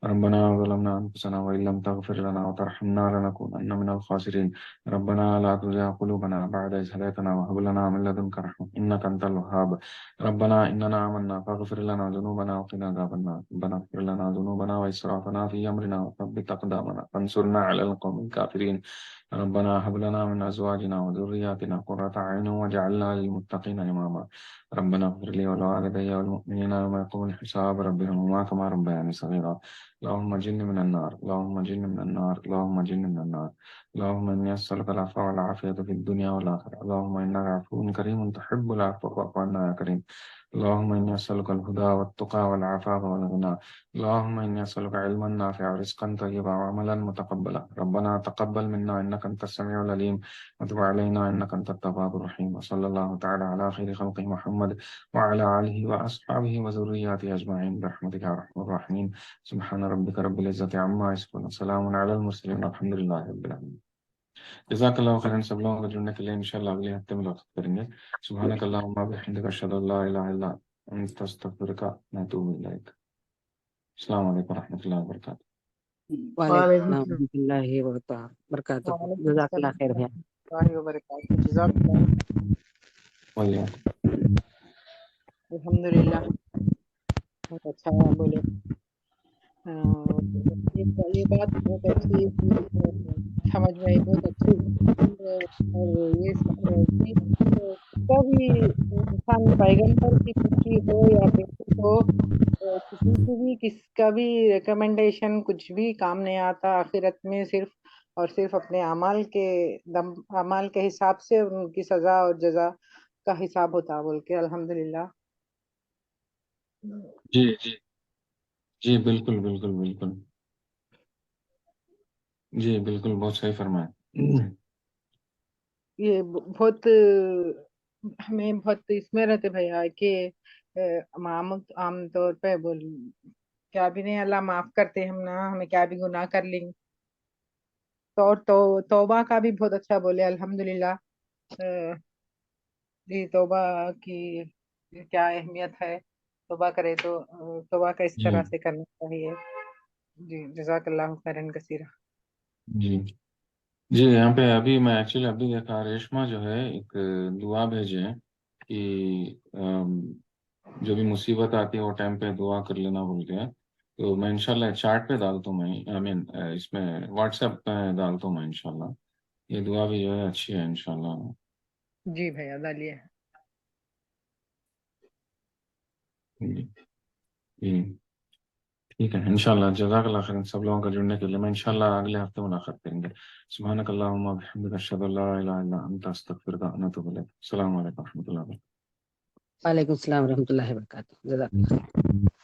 ربنا ظلمنا أنفسنا وإن لم تغفر لنا وترحمنا لنكونن من الخاسرين. ربنا لا تزغ قلوبنا بعد إذ هديتنا وهب لنا من لدنك رحمة إنك أنت الوهاب. ربنا إننا آمنا فاغفر لنا ذنوبنا وقنا عذاب النار. ربنا اغفر لنا ذنوبنا وإسرافنا في أمرنا وثبت أقدامنا فانصرنا على القوم الكافرين. ربنا هب لنا من أزواجنا وذرياتنا قرة أعين واجعلنا للمتقين إماما. ربنا اغفر لي ولوالدي والمؤمنين يوم يقوم الحساب. رب ارحمهما كما ربياني صغيرا. اللهم اجرني من النار اللهم اجرني من النار اللهم اجرني من النار. اللهم إني أسألك العفو والعافية في الدنيا والآخرة. اللهم إنك عفو كريم تحب العفو فاعف عنا يا كريم. اللهم إني أسألك الهدى والتقى والعفاف والغنى. اللهم إني أسألك علما نافعا ورزقا طيبا وعملا متقبلا. ربنا تقبل منا إنك أنت السميع العليم وتب علينا إنك أنت التواب الرحيم. وصلى الله تعالى على خير خلقه محمد وعلى آله وأصحابه وذرياته أجمعين برحمتك يا أرحم الراحمين. سبحان ربك رب العزة عما يصفون وسلام على المرسلين والحمد لله رب العالمين. جزاک اللہ خیرن سب لوگوں کو جڑنے کے لیے. انشاءاللہ اگلے ہفتے ملاقات کریں گے. سبحانک اللہم وبحمدک اشہد ان لا الہ الا انت استغفرک واتوب الیک. السلام علیکم ورحمۃ اللہ وبرکاتہ. وعلیکم وعلیکم السلام ورحمۃ اللہ وبرکاتہ. وعلیکم جزاک السلام اللہ خیر بھیا. ورحمۃ اللہ وبرکاتہ. جزاک اللہ. وعلیکم. الحمدللہ بہت اچھا بولے. یہ بات بہت اچھی سمجھ میں آئی, بہت اچھی. اور یہ کہ کبھی انسان پیغمبر کی پوچھی ہو یا پھر ہو, کسی کی بھی کس کا بھی ریکمنڈیشن کچھ بھی کام نہیں آتا. آخرت میں صرف اور صرف اپنے اعمال کے حساب سے ان کی سزا اور جزا کا حساب ہوتا بول کے. الحمدللہ. جی جی جی بالکل بالکل بالکل. جی بالکل بہت صحیح فرمایا. یہ بہت ہمیں بہت اس میں رہتے بھیا کہ عام طور پہ کیا بھی نہیں, اللہ معاف کرتے ہم نا, ہمیں کیا بھی گناہ کر لیں. تو توبہ کا بھی بہت اچھا بولے. الحمدللہ. جی توبہ کی کیا اہمیت ہے. توبہ کرے تو توبہ کا اس جی طرح سے کرنا چاہیے. جی جزاک اللہ خیرن کثیرہ. جی جی یہاں پہ ابھی میں ایکچولی ابھی دیکھا ریشما جو ہے ایک دعا بھیجے کہ جو بھی مصیبت آتی ہے وہ ٹائم پہ دعا کر لینا بول کے. تو میں انشاءاللہ چارٹ پہ ڈالتا ہوں, میں آئی مین اس میں واٹس ایپ پہ ڈالتا ہوں میں انشاءاللہ. یہ دعا بھی جو ہے اچھی ہے انشاءاللہ. جی بھیا ڈالیے. جی جی ٹھیک ہے انشاءاللہ. جزاک اللہ خیر سب لوگوں کا جڑنے کے لیے. میں انشاءاللہ اگلے ہفتے ملاقات کریں گے. سبحانک اللہم وبحمدک اشہد ان لا الہ الا انت استغفرک واتوب الیک. السلام علیکم ورحمۃ اللہ وبرکاتہ. وعلیکم السلام ورحمۃ اللہ وبرکاتہ. جزاک اللہ.